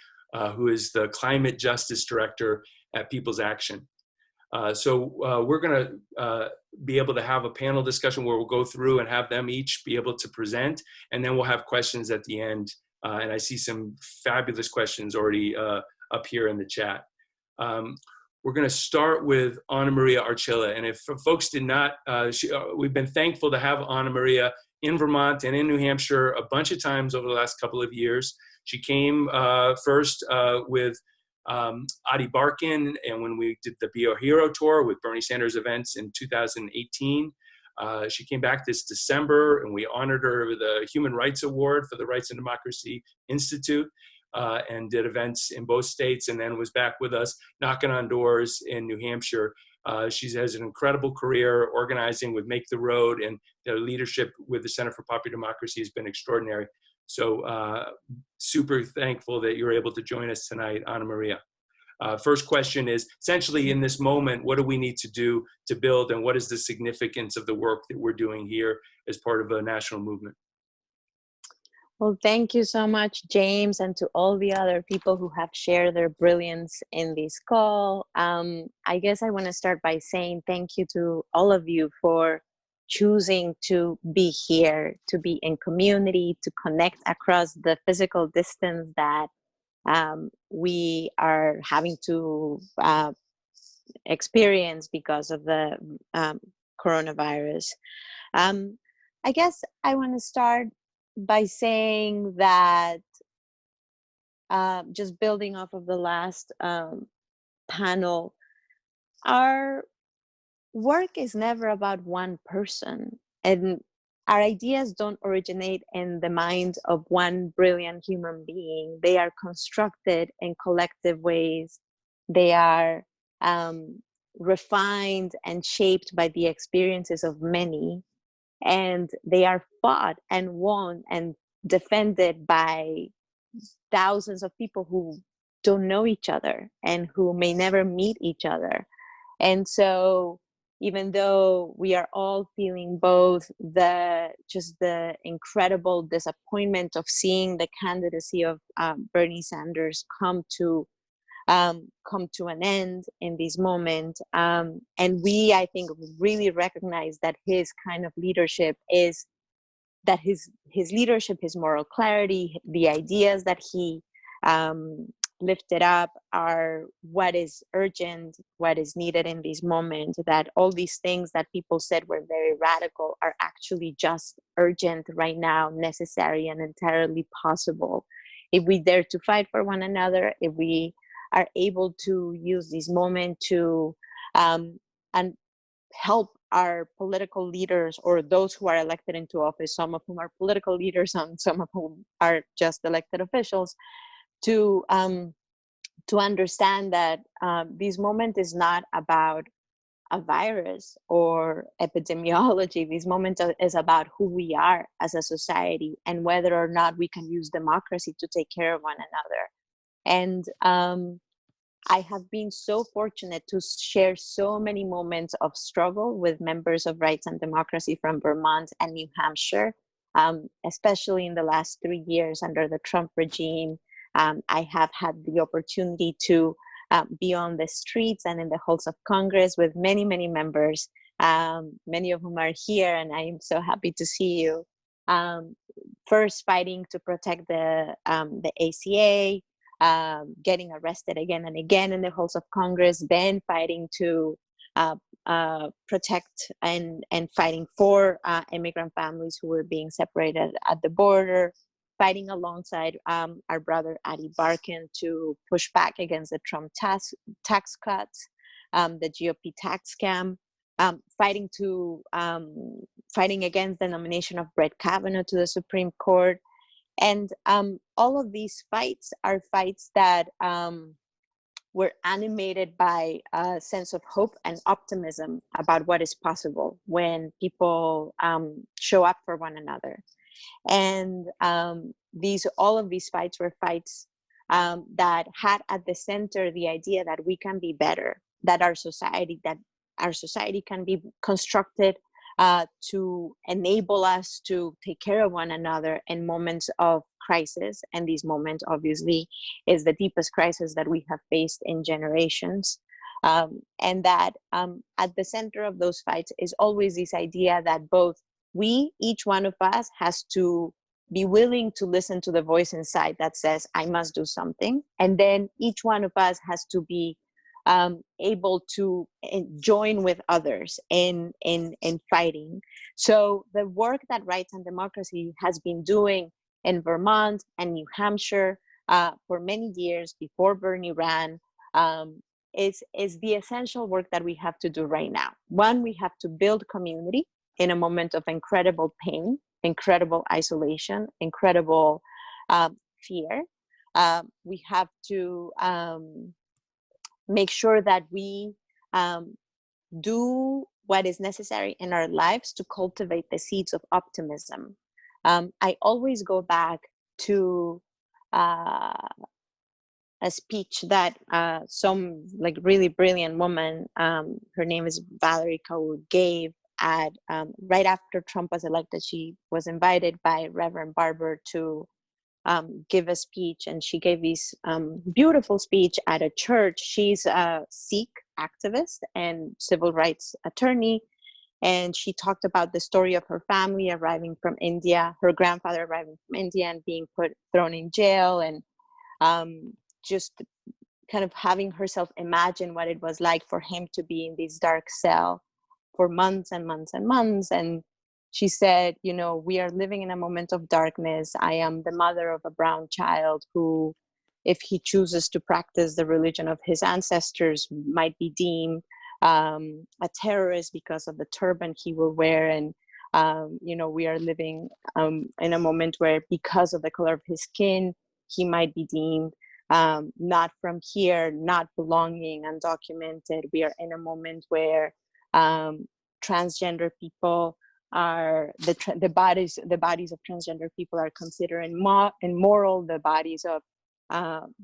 who is the Climate Justice Director at People's Action. So we're going to be able to have a panel discussion where we'll go through and have them each be able to present, and then we'll have questions at the end. And I see some fabulous questions already up here in the chat. We're going to start with Ana Maria Archila. And if folks did not, we've been thankful to have Ana Maria in Vermont and in New Hampshire a bunch of times over the last couple of years. She came first with Adi Barkan, and when we did the Be Our Hero tour with Bernie Sanders events in 2018. She came back this December, and we honored her with a Human Rights Award for the Rights and Democracy Institute, and did events in both states, and then was back with us knocking on doors in New Hampshire. She has an incredible career organizing with Make the Road, and their leadership with the Center for Popular Democracy has been extraordinary. So super thankful that you're able to join us tonight, Ana Maria. First question is, essentially in this moment, what do we need to do to build, and what is the significance of the work that we're doing here as part of a national movement? Well, thank you so much, James, and to all the other people who have shared their brilliance in this call. I guess I want to start by saying thank you to all of you for choosing to be here, to be in community, to connect across the physical distance that we are having to experience because of the coronavirus. I guess I want to start by saying that just building off of the last panel, our work is never about one person, and our ideas don't originate in the mind of one brilliant human being. They are constructed in collective ways. They are refined and shaped by the experiences of many, and they are fought and won and defended by thousands of people who don't know each other and who may never meet each other. And so even though we are all feeling both the incredible disappointment of seeing the candidacy of Bernie Sanders come to an end in this moment, and we, I think, really recognize that his kind of leadership is that his leadership, his moral clarity, the ideas that he lifted up are what is urgent, what is needed in this moment, that all these things that people said were very radical are actually just urgent right now, necessary, and entirely possible. If we dare to fight for one another, if we are able to use this moment to and help our political leaders, or those who are elected into office, some of whom are political leaders and some of whom are just elected officials, to understand that this moment is not about a virus or epidemiology. This moment is about who we are as a society and whether or not we can use democracy to take care of one another. And I have been so fortunate to share so many moments of struggle with members of Rights and Democracy from Vermont and New Hampshire, especially in the last 3 years under the Trump regime. I have had the opportunity to be on the streets and in the halls of Congress with many, many members, many of whom are here, and I am so happy to see you. First fighting to protect the ACA, getting arrested again and again in the halls of Congress, then fighting to protect and fighting for immigrant families who were being separated at the border, fighting alongside our brother Adi Barkan to push back against the Trump tax cuts, the GOP tax scam, fighting against the nomination of Brett Kavanaugh to the Supreme Court. And all of these fights are fights that were animated by a sense of hope and optimism about what is possible when people show up for one another. And all of these fights were fights that had at the center the idea that we can be better, that our society can be constructed to enable us to take care of one another in moments of crisis. And this moment, obviously, is the deepest crisis that we have faced in generations. And that at the center of those fights is always this idea that both each one of us has to be willing to listen to the voice inside that says, I must do something. And then each one of us has to be able to join with others in fighting. So the work that Rights and Democracy has been doing in Vermont and New Hampshire for many years before Bernie ran is the essential work that we have to do right now. One, we have to build community in a moment of incredible pain, incredible isolation, incredible fear. We have to make sure that we do what is necessary in our lives to cultivate the seeds of optimism. I always go back to a speech that some really brilliant woman, her name is Valerie Kaur, gave at right after Trump was elected. She was invited by Reverend Barber to give a speech, and she gave this beautiful speech at a church. She's a Sikh activist and civil rights attorney, and she talked about the story of her family arriving from India, her grandfather arriving from India and being thrown in jail, and just kind of having herself imagine what it was like for him to be in this dark cell for months and months and months. And she said, we are living in a moment of darkness. I am the mother of a brown child who, if he chooses to practice the religion of his ancestors, might be deemed a terrorist because of the turban he will wear. And, we are living in a moment where, because of the color of his skin, he might be deemed not from here, not belonging, undocumented. We are in a moment where transgender people are the bodies of transgender people are considered immoral. The bodies of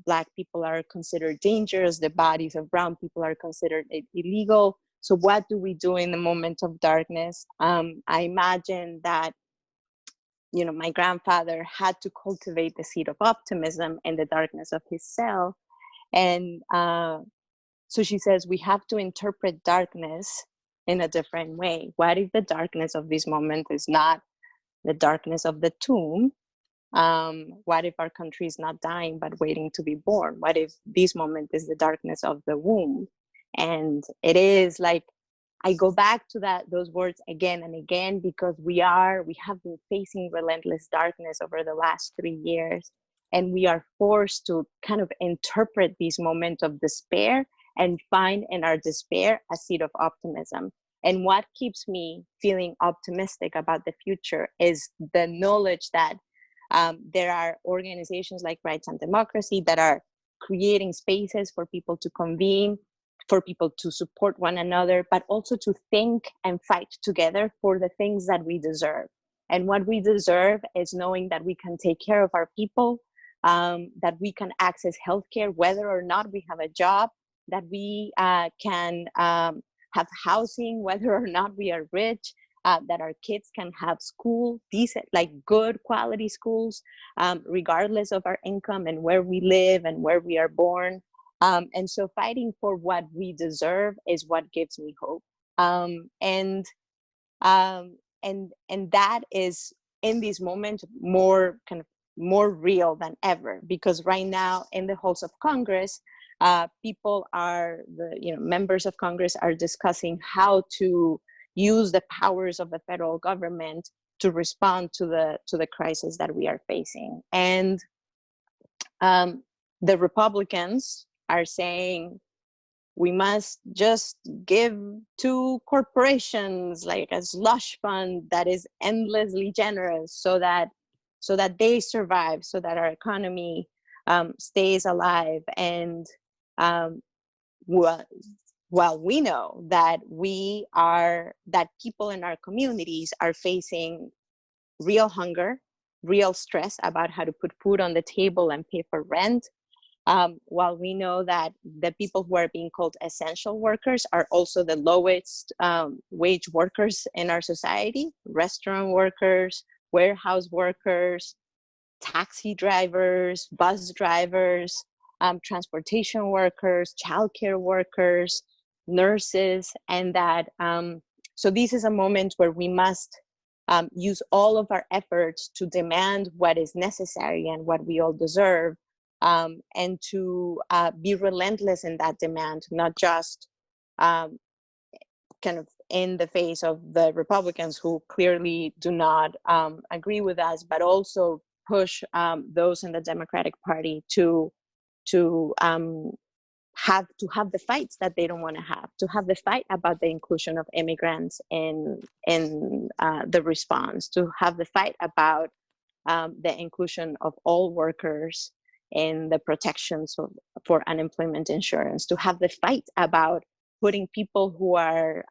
Black people are considered dangerous. The bodies of brown people are considered illegal. So what do we do in the moment of darkness? I imagine that my grandfather had to cultivate the seed of optimism in the darkness of his cell. And so she says, we have to interpret darkness in a different way. What if the darkness of this moment is not the darkness of the tomb? What if our country is not dying but waiting to be born? What if this moment is the darkness of the womb? And it is like, I go back to those words again and again, because we have been facing relentless darkness over the last 3 years, and we are forced to kind of interpret this moment of despair and find in our despair a seed of optimism. And what keeps me feeling optimistic about the future is the knowledge that there are organizations like Rights and Democracy that are creating spaces for people to convene, for people to support one another, but also to think and fight together for the things that we deserve. And what we deserve is knowing that we can take care of our people, that we can access healthcare whether or not we have a job, that we can have housing whether or not we are rich, that our kids can have school, decent, good quality schools, regardless of our income and where we live and where we are born. And so fighting for what we deserve is what gives me hope. And that is, in this moment, more real than ever, because right now in the halls of Congress, members of Congress are discussing how to use the powers of the federal government to respond to the crisis that we are facing. And the Republicans are saying we must just give to corporations like a slush fund that is endlessly generous so that they survive, so that our economy stays alive. And while we know that people in our communities are facing real hunger, real stress about how to put food on the table and pay for rent, while we know that the people who are being called essential workers are also the lowest wage workers in our society: restaurant workers, warehouse workers, taxi drivers, bus drivers, transportation workers, childcare workers, nurses, and that so this is a moment where we must use all of our efforts to demand what is necessary and what we all deserve, and to be relentless in that demand, not just kind of in the face of the Republicans who clearly do not agree with us, but also push those in the Democratic Party to have the fights that they don't want to have the fight about the inclusion of immigrants in the response, to have the fight about the inclusion of all workers in the protections for unemployment insurance, to have the fight about putting people who are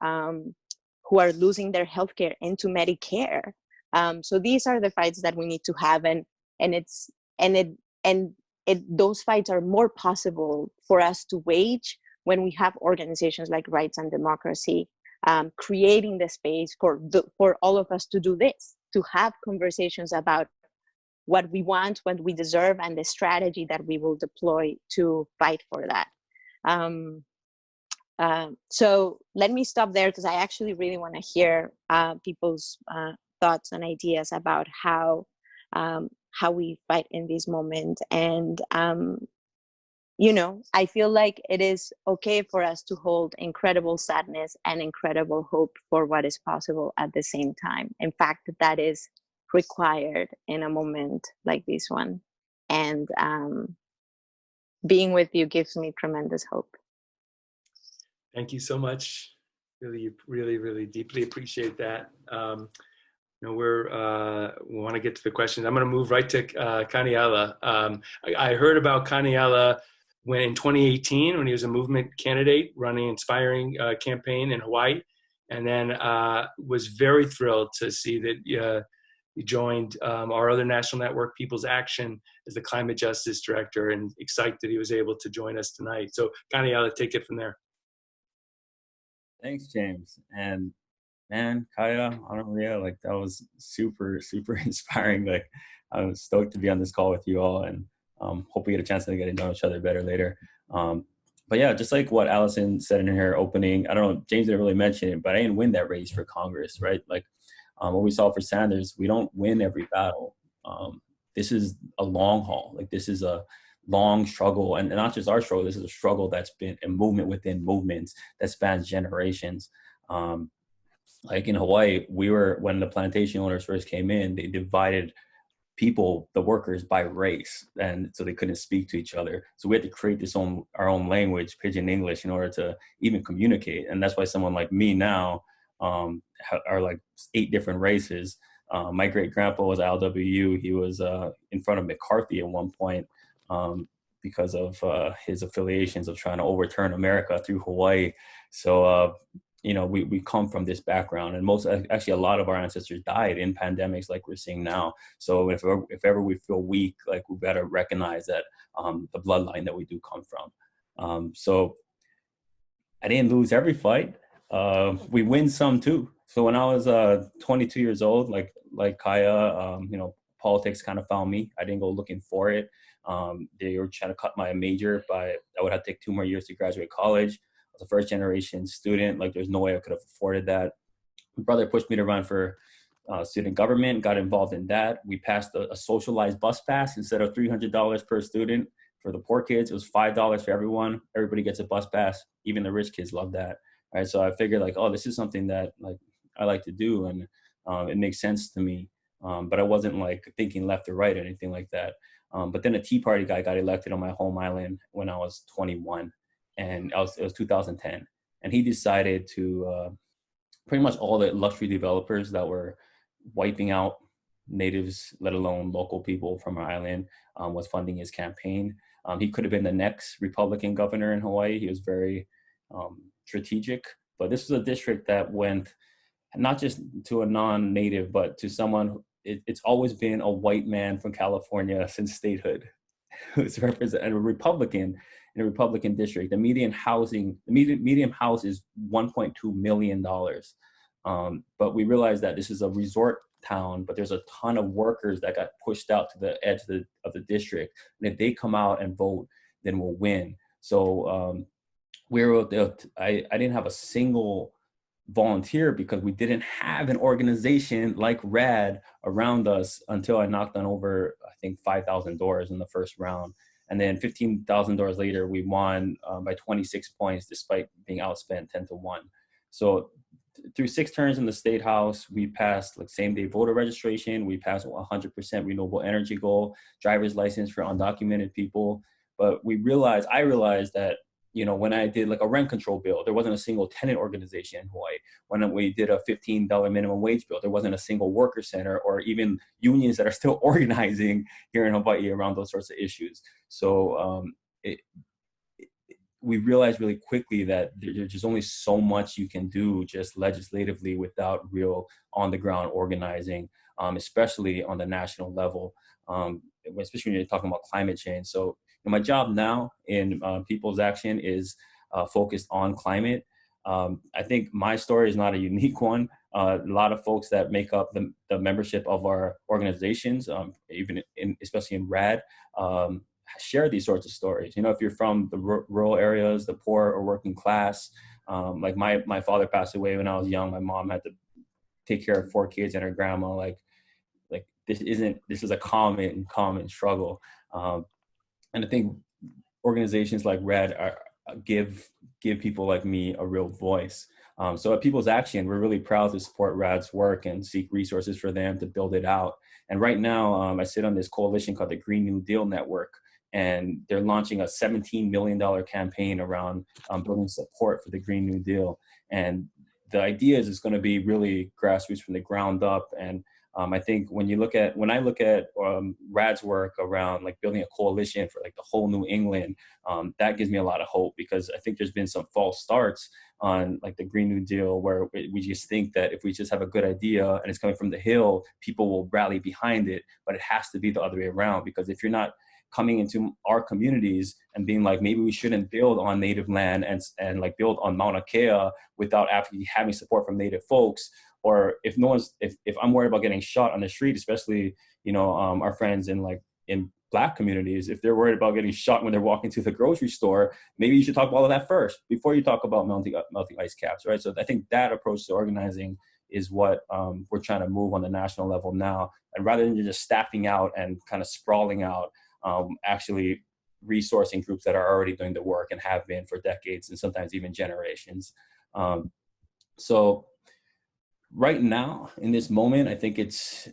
losing their healthcare into Medicare. So these are the fights that we need to have, and those fights are more possible for us to wage when we have organizations like Rights and Democracy creating the space for all of us to do this, to have conversations about what we want, what we deserve, and the strategy that we will deploy to fight for that. So let me stop there, because I actually really want to hear people's thoughts and ideas about how we fight in this moment. And I feel like it is okay for us to hold incredible sadness and incredible hope for what is possible at the same time. In fact, that is required in a moment like this one. And being with you gives me tremendous hope. Thank you so much. Really, really, really deeply appreciate that. We want to get to the questions. I'm going to move right to Kaniela. I heard about Kaniela when in 2018, when he was a movement candidate running Inspiring campaign in Hawaii, and then was very thrilled to see that he joined our other national network, People's Action, as the Climate Justice Director, and excited that he was able to join us tonight. So Kaniela, take it from there. Thanks, James. And man, Kaya, Maria, like that was super, super inspiring. Like I was stoked to be on this call with you all, and hope we get a chance to get to know each other better later. But yeah, just like what Allison said in her opening, I don't know, James didn't really mention it, but I didn't win that race for Congress, right? Like what we saw for Sanders, we don't win every battle. This is a long haul. Like this is a long struggle, and not just our struggle. This is a struggle that's been a movement within movements that spans generations. Like in Hawaii, when the plantation owners first came in, they divided people, the workers, by race, and so they couldn't speak to each other. So we had to create our own language, Pidgin English, in order to even communicate. And that's why someone like me now are like 8 different races. My great grandpa was LWU. He was in front of McCarthy at one point because of his affiliations of trying to overturn America through Hawaii. So we come from this background, and actually a lot of our ancestors died in pandemics like we're seeing now. So if ever we feel weak, like we've got to recognize that the bloodline that we do come from. So I didn't lose every fight. We win some too. So when I was 22 years old, like Kaya, politics kind of found me. I didn't go looking for it. They were trying to cut my major I would have to take 2 more years to graduate college. I was a first generation student. Like there's no way I could have afforded that. My brother pushed me to run for student government, got involved in that. We passed a socialized bus pass instead of $300 per student. For the poor kids, it was $5 for everyone. Everybody gets a bus pass. Even the rich kids love that. Right. So I figured like, oh, this is something that like I like to do, and it makes sense to me. But I wasn't like thinking left or right or anything like that. But then a Tea Party guy got elected on my home island when I was 21, and it was 2010. And he decided to pretty much all the luxury developers that were wiping out natives, let alone local people from our island, was funding his campaign. He could have been the next Republican governor in Hawaii. He was very strategic, but this was a district that went not just to a non-native, but to someone, it's always been a white man from California since statehood who's represented a Republican in a Republican district. The median house is $1.2 million. But we realized that this is a resort town, but there's a ton of workers that got pushed out to the edge of the district. And if they come out and vote, then we'll win. So I didn't have a single volunteer because we didn't have an organization like RAD around us until I knocked on over, I think, 5,000 doors in the first round. And then 15,000 doors later, we won by 26 points, despite being outspent 10-1. So through 6 turns in the State House, we passed like same-day voter registration. We passed 100% renewable energy goal, driver's license for undocumented people. But I realized that, you know, when I did like a rent control bill, there wasn't a single tenant organization in Hawaii. When we did a $15 minimum wage bill, there wasn't a single worker center or even unions that are still organizing here in Hawaii around those sorts of issues. So we realized really quickly that there's just only so much you can do just legislatively without real on-the-ground organizing, especially on the national level, especially when you're talking about climate change. So my job now in People's Action is focused on climate. I think my story is not a unique one. A lot of folks that make up the membership of our organizations, especially in RAD, share these sorts of stories. You know, if you're from the rural areas, the poor or working class, like my father passed away when I was young. My mom had to take care of 4 kids and her grandma. Like this is a common struggle. And I think organizations like RAD give people like me a real voice. So at People's Action, we're really proud to support RAD's work and seek resources for them to build it out. And right now, I sit on this coalition called the Green New Deal Network, and they're launching a $17 million campaign around building support for the Green New Deal. And the idea is it's going to be really grassroots from the ground up. And I think when I look at RAD's work around like building a coalition for like the whole New England, that gives me a lot of hope, because I think there's been some false starts on like the Green New Deal where we just think that if we just have a good idea and it's coming from the Hill, people will rally behind it, but it has to be the other way around. Because if you're not coming into our communities and being like, maybe we shouldn't build on native land and like build on Mauna Kea without actually having support from native folks, or if I'm worried about getting shot on the street, especially, you know, our friends in Black communities, if they're worried about getting shot when they're walking to the grocery store, maybe you should talk about all of that first before you talk about melting ice caps, right? So I think that approach to organizing is what we're trying to move on the national level now. And rather than just staffing out and kind of sprawling out, actually resourcing groups that are already doing the work and have been for decades and sometimes even generations. So right now, in this moment, I think it's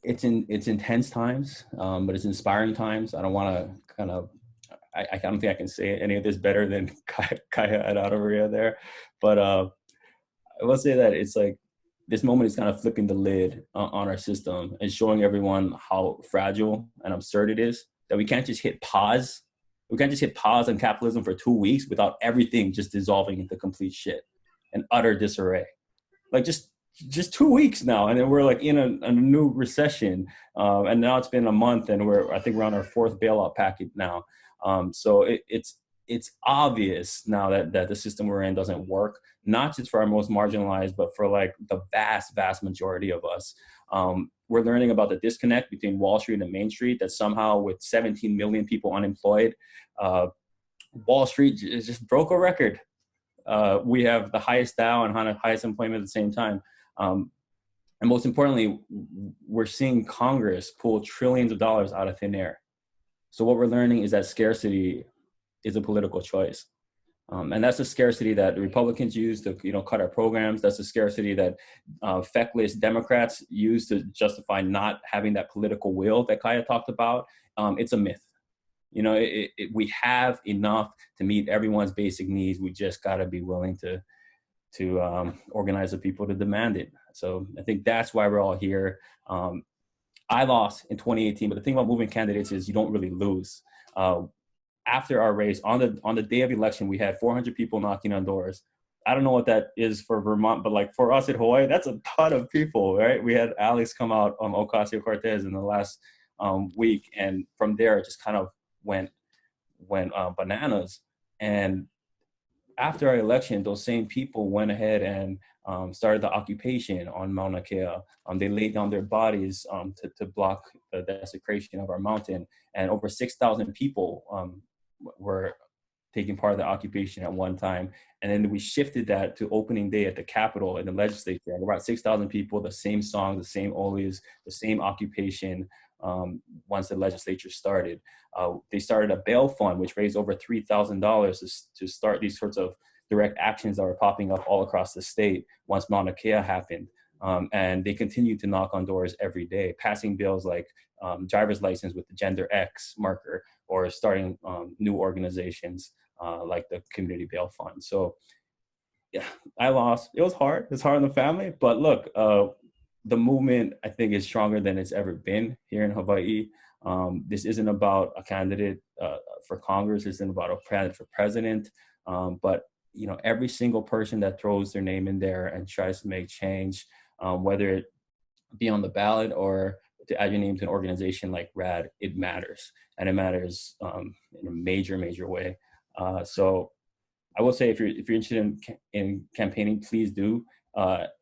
intense times, but it's inspiring times. I don't want to I don't think I can say any of this better than Kaya and Adoria there, but I will say that it's like this moment is kind of flipping the lid on our system and showing everyone how fragile and absurd it is, that we can't just hit pause. We can't just hit pause on capitalism for 2 weeks without everything just dissolving into complete shit and utter disarray. Like just 2 weeks now, and then we're like in a new recession, and now it's been a month, and I think we're on our 4th bailout package now. So it's obvious now that the system we're in doesn't work, not just for our most marginalized, but for like the vast majority of us. We're learning about the disconnect between Wall Street and Main Street, that somehow with 17 million people unemployed, Wall Street just broke a record. We have the highest Dow and highest employment at the same time. And most importantly, we're seeing Congress pull trillions of dollars out of thin air. So what we're learning is that scarcity is a political choice. And that's the scarcity that the Republicans use to, cut our programs. That's the scarcity that feckless Democrats use to justify not having that political will that Kaya talked about. It's a myth. We have enough to meet everyone's basic needs. We just got to be willing to organize the people to demand it. So I think that's why we're all here. I lost in 2018, but the thing about moving candidates is you don't really lose. After our race, on the day of election, we had 400 people knocking on doors. I don't know what that is for Vermont, but like for us in Hawaii, that's a ton of people, right? We had Alex come out on Ocasio-Cortez in the last week, and from there it just kind of went bananas. And after our election, those same people went ahead and started the occupation on Mauna Kea. They laid down their bodies to block the desecration of our mountain, and over 6,000 people were taking part of the occupation at one time. And then we shifted that to opening day at the Capitol in the legislature. And about 6,000 people, the same songs, the same oles, the same occupation once the legislature started. They started a bail fund, which raised over $3,000 to start these sorts of direct actions that were popping up all across the state once Mauna Kea happened. And they continued to knock on doors every day, passing bills like driver's license with the gender X marker, or starting new organizations like the Community Bail Fund. So yeah, I lost. It was hard. It's hard on the family, but look, the movement, I think, is stronger than it's ever been here in Hawaii. This isn't about a candidate for Congress. This isn't about a candidate for president. But every single person that throws their name in there and tries to make change, whether it be on the ballot or to add your name to an organization like RAD, it matters. And it matters in a major, major way. So I will say, if you're interested in campaigning, please do.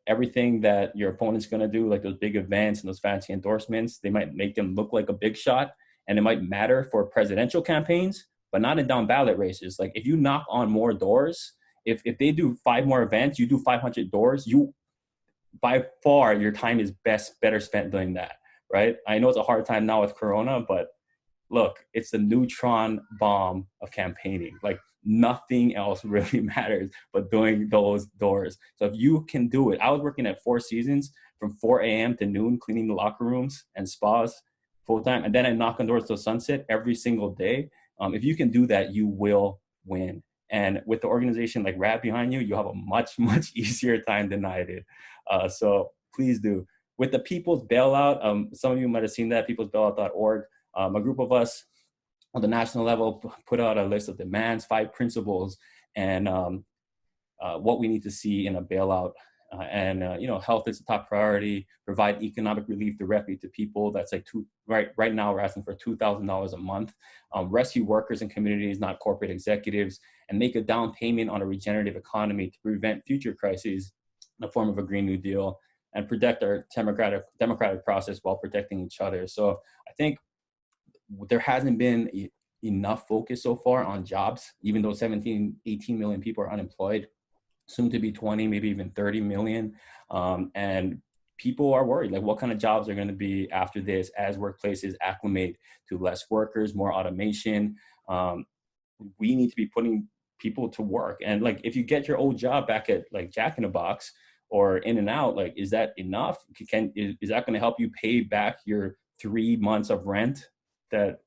Everything that your opponent's going to do, like those big events and those fancy endorsements, they might make them look like a big shot, and it might matter for presidential campaigns, but not in down ballot races. Like if you knock on more doors, if they do 5 more events, you do 500 doors, by far your time is better spent doing that, right? I know it's a hard time now with Corona, but look, it's the neutron bomb of campaigning. Like nothing else really matters but doing those doors. So if you can do it, I was working at 4 Seasons from 4 a.m. to noon, cleaning the locker rooms and spas full time. And then I knock on doors till sunset every single day. If you can do that, you will win. And with the organization like RAD behind you, you'll have a much, much easier time than I did. So please do. With the People's Bailout, some of you might have seen that, peoplesbailout.org. A group of us on the national level put out a list of demands, 5 principles, and what we need to see in a bailout. Health is a top priority. Provide economic relief directly to people. That's like right now we're asking for $2,000 a month. Rescue workers and communities, not corporate executives, and make a down payment on a regenerative economy to prevent future crises in the form of a Green New Deal, and protect our democratic process while protecting each other. So I think there hasn't been enough focus so far on jobs, even though 18 million people are unemployed, soon to be 20, maybe even 30 million. And people are worried, like what kind of jobs are going to be after this as workplaces acclimate to less workers, more automation. We need to be putting people to work. And like, if you get your old job back at like Jack in the Box or In-N-Out, like, is that enough? Is that going to help you pay back your 3 months of rent that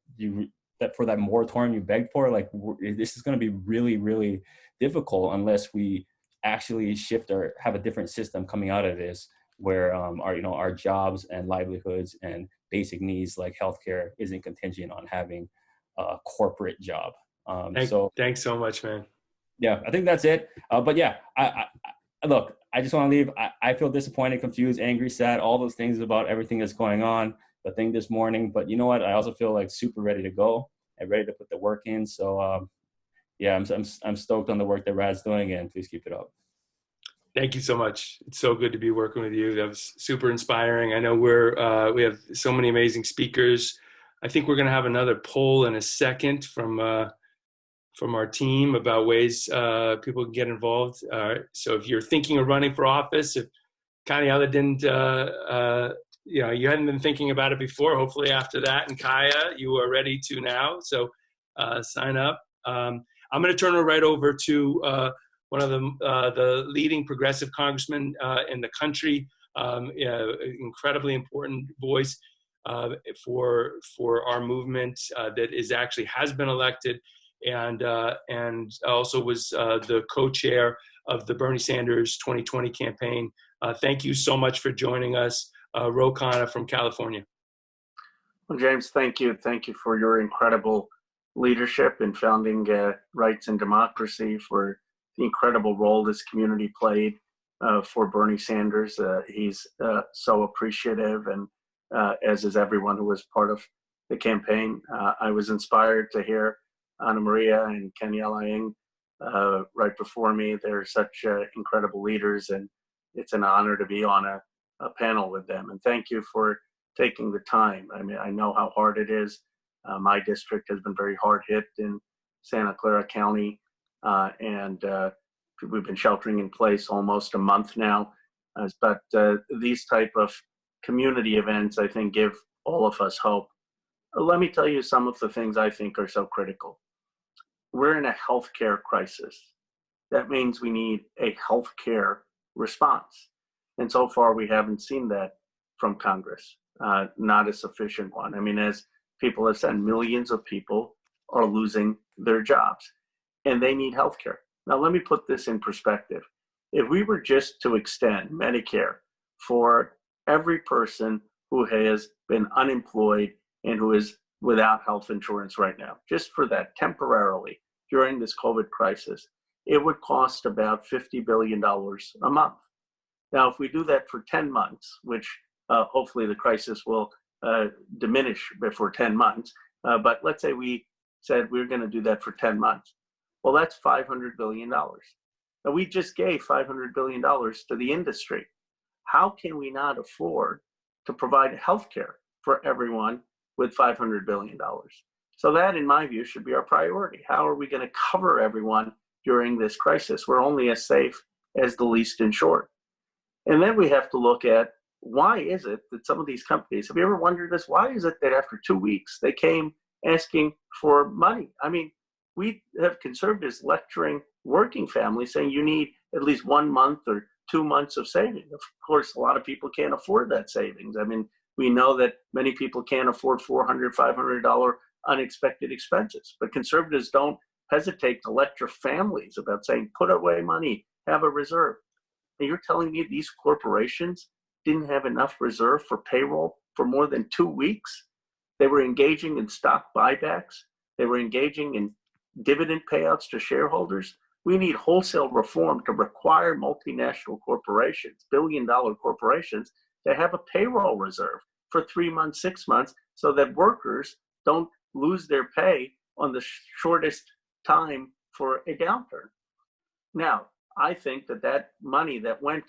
for that moratorium you begged for? Like, this is going to be really, really difficult unless we actually shift or have a different system coming out of this, where our jobs and livelihoods and basic needs like healthcare isn't contingent on having a corporate job. Thanks so much, man. Yeah, I think that's it. But yeah, look, I just want to leave. I feel disappointed, confused, angry, sad, all those things about everything that's going on, the thing this morning. But you know what? I also feel like super ready to go and ready to put the work in. So yeah, I'm stoked on the work that Rad's doing, and please keep it up. Thank you so much. It's so good to be working with you. That was super inspiring. I know we have so many amazing speakers. I think we're going to have another poll in a second from our team about ways people can get involved. So if you're thinking of running for office, if Kaniela didn't you hadn't been thinking about it before. Hopefully after that, and Kaya, you are ready to now. So sign up. I'm going to turn it right over to one of the leading progressive congressmen in the country, incredibly important voice for our movement that has been elected, and also was the co-chair of the Bernie Sanders 2020 campaign. Thank you so much for joining us, Ro Khanna from California. Well, James, thank you. Thank you for your incredible leadership in founding Rights and Democracy, for the incredible role this community played for Bernie Sanders. He's so appreciative, and as is everyone who was part of the campaign. I was inspired to hear Ana Maria and Kaniela right before me. They're such incredible leaders, and it's an honor to be on a panel with them. And thank you for taking the time. I mean, I know how hard it is. My district has been very hard hit in Santa Clara County, and we've been sheltering in place almost a month now. But these type of community events, I think, give all of us hope. Let me tell you some of the things I think are so critical. We're in a healthcare crisis. That means we need a healthcare response. And so far, we haven't seen that from Congress, not a sufficient one. I mean, as people have said, millions of people are losing their jobs, and they need healthcare. Now, let me put this in perspective. If we were just to extend Medicare for every person who has been unemployed and who is without health insurance right now, just for that temporarily during this COVID crisis, it would cost about $50 billion a month. Now, if we do that for 10 months, which hopefully the crisis will diminish before 10 months, but let's say we said we're going to do that for 10 months. Well, that's $500 billion. Now, we just gave $500 billion to the industry. How can we not afford to provide health care for everyone with $500 billion? So that, in my view, should be our priority. How are we going to cover everyone during this crisis? We're only as safe as the least insured. And then we have to look at, why is it that some of these companies, have you ever wondered this? Why is it that after 2 weeks they came asking for money? I mean, we have conservatives lecturing working families saying you need at least 1 month or 2 months of savings. Of course, a lot of people can't afford that savings. I mean, we know that many people can't afford $400, $500 unexpected expenses, but conservatives don't hesitate to lecture families about saying, put away money, have a reserve. And you're telling me these corporations didn't have enough reserve for payroll for more than 2 weeks? They were engaging in stock buybacks. They were engaging in dividend payouts to shareholders. We need wholesale reform to require multinational corporations, billion-dollar corporations, to have a payroll reserve for 3 months, 6 months, so that workers don't lose their pay on the shortest time for a downturn. Now, I think that money that went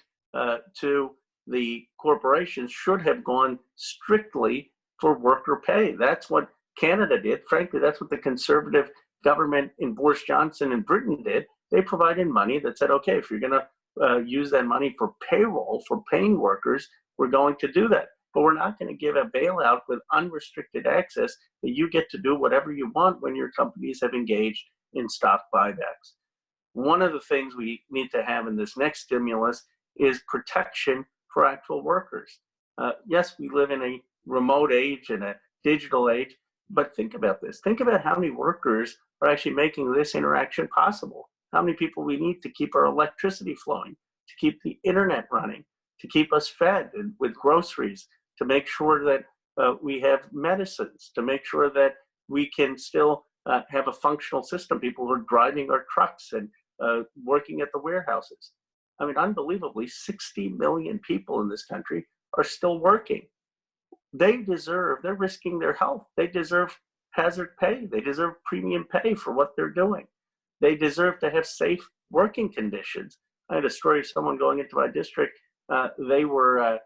to the corporations should have gone strictly for worker pay. That's what Canada did. Frankly, that's what the conservative government in Boris Johnson in Britain did. They provided money that said, okay, if you're going to use that money for payroll, for paying workers, we're going to do that. But we're not going to give a bailout with unrestricted access that you get to do whatever you want when your companies have engaged in stock buybacks. One of the things we need to have in this next stimulus is protection for actual workers. Yes, we live in a remote age and a digital age, but think about this. Think about how many workers are actually making this interaction possible. How many people we need to keep our electricity flowing, to keep the internet running, to keep us fed with groceries, to make sure that we have medicines, to make sure that we can still have a functional system. People who are driving our trucks and working at the warehouses. I mean, unbelievably, 60 million people in this country are still working. They're risking their health. They deserve hazard pay. They deserve premium pay for what they're doing. They deserve to have safe working conditions. I had a story of someone going into my district. They were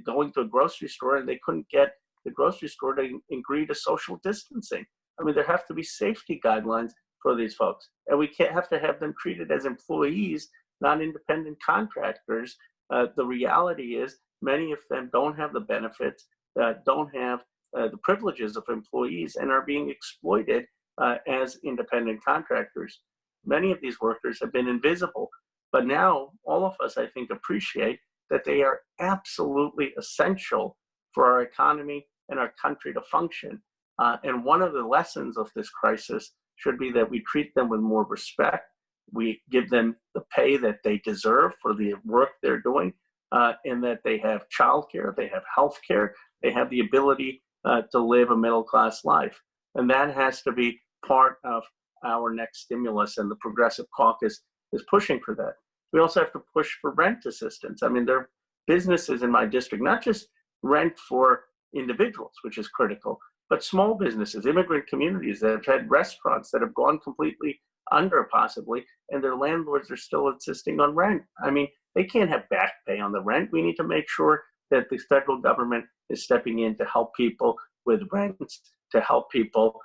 going to a grocery store and they couldn't get the grocery store to agree to social distancing. I mean, there have to be safety guidelines for these folks. And we can't have to have them treated as employees, not independent contractors. The reality is many of them don't have the benefits, don't have the privileges of employees, and are being exploited as independent contractors. Many of these workers have been invisible, but now all of us, I think, appreciate that they are absolutely essential for our economy and our country to function. And one of the lessons of this crisis should be that we treat them with more respect. We give them the pay that they deserve for the work they're doing, and that they have childcare, they have health care, they have the ability to live a middle-class life. And that has to be part of our next stimulus, and the Progressive Caucus is pushing for that. We also have to push for rent assistance. I mean, there are businesses in my district, not just rent for individuals, which is critical, but small businesses, immigrant communities that have had restaurants that have gone completely under possibly, and their landlords are still insisting on rent. I mean, they can't have back pay on the rent. We need to make sure that the federal government is stepping in to help people with rents, to help people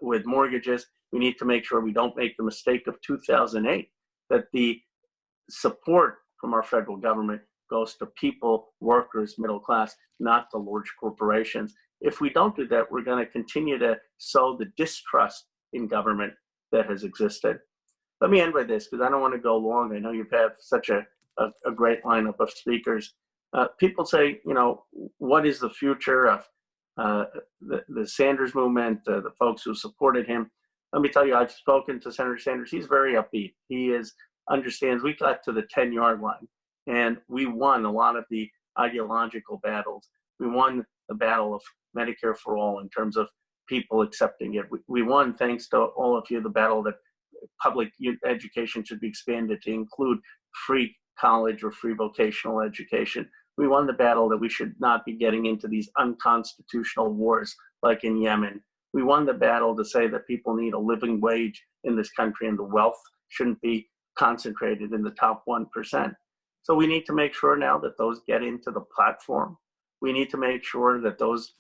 with mortgages. We need to make sure we don't make the mistake of 2008, that the support from our federal government goes to people, workers, middle class, not to large corporations. If we don't do that, we're going to continue to sow the distrust in government that has existed. Let me end with this, because I don't want to go long. I know you've had such a great lineup of speakers. People say, you know, what is the future of the Sanders movement, the folks who supported him? Let me tell you, I've spoken to Senator Sanders. He's very upbeat. He understands we got to the 10-yard line, and we won a lot of the ideological battles. We won the battle of Medicare for all in terms of people accepting it. We won, thanks to all of you, the battle that public education should be expanded to include free college or free vocational education. We won the battle that we should not be getting into these unconstitutional wars like in Yemen. We won the battle to say that people need a living wage in this country and the wealth shouldn't be concentrated in the top 1%. So we need to make sure now that those get into the platform. We need to make sure that those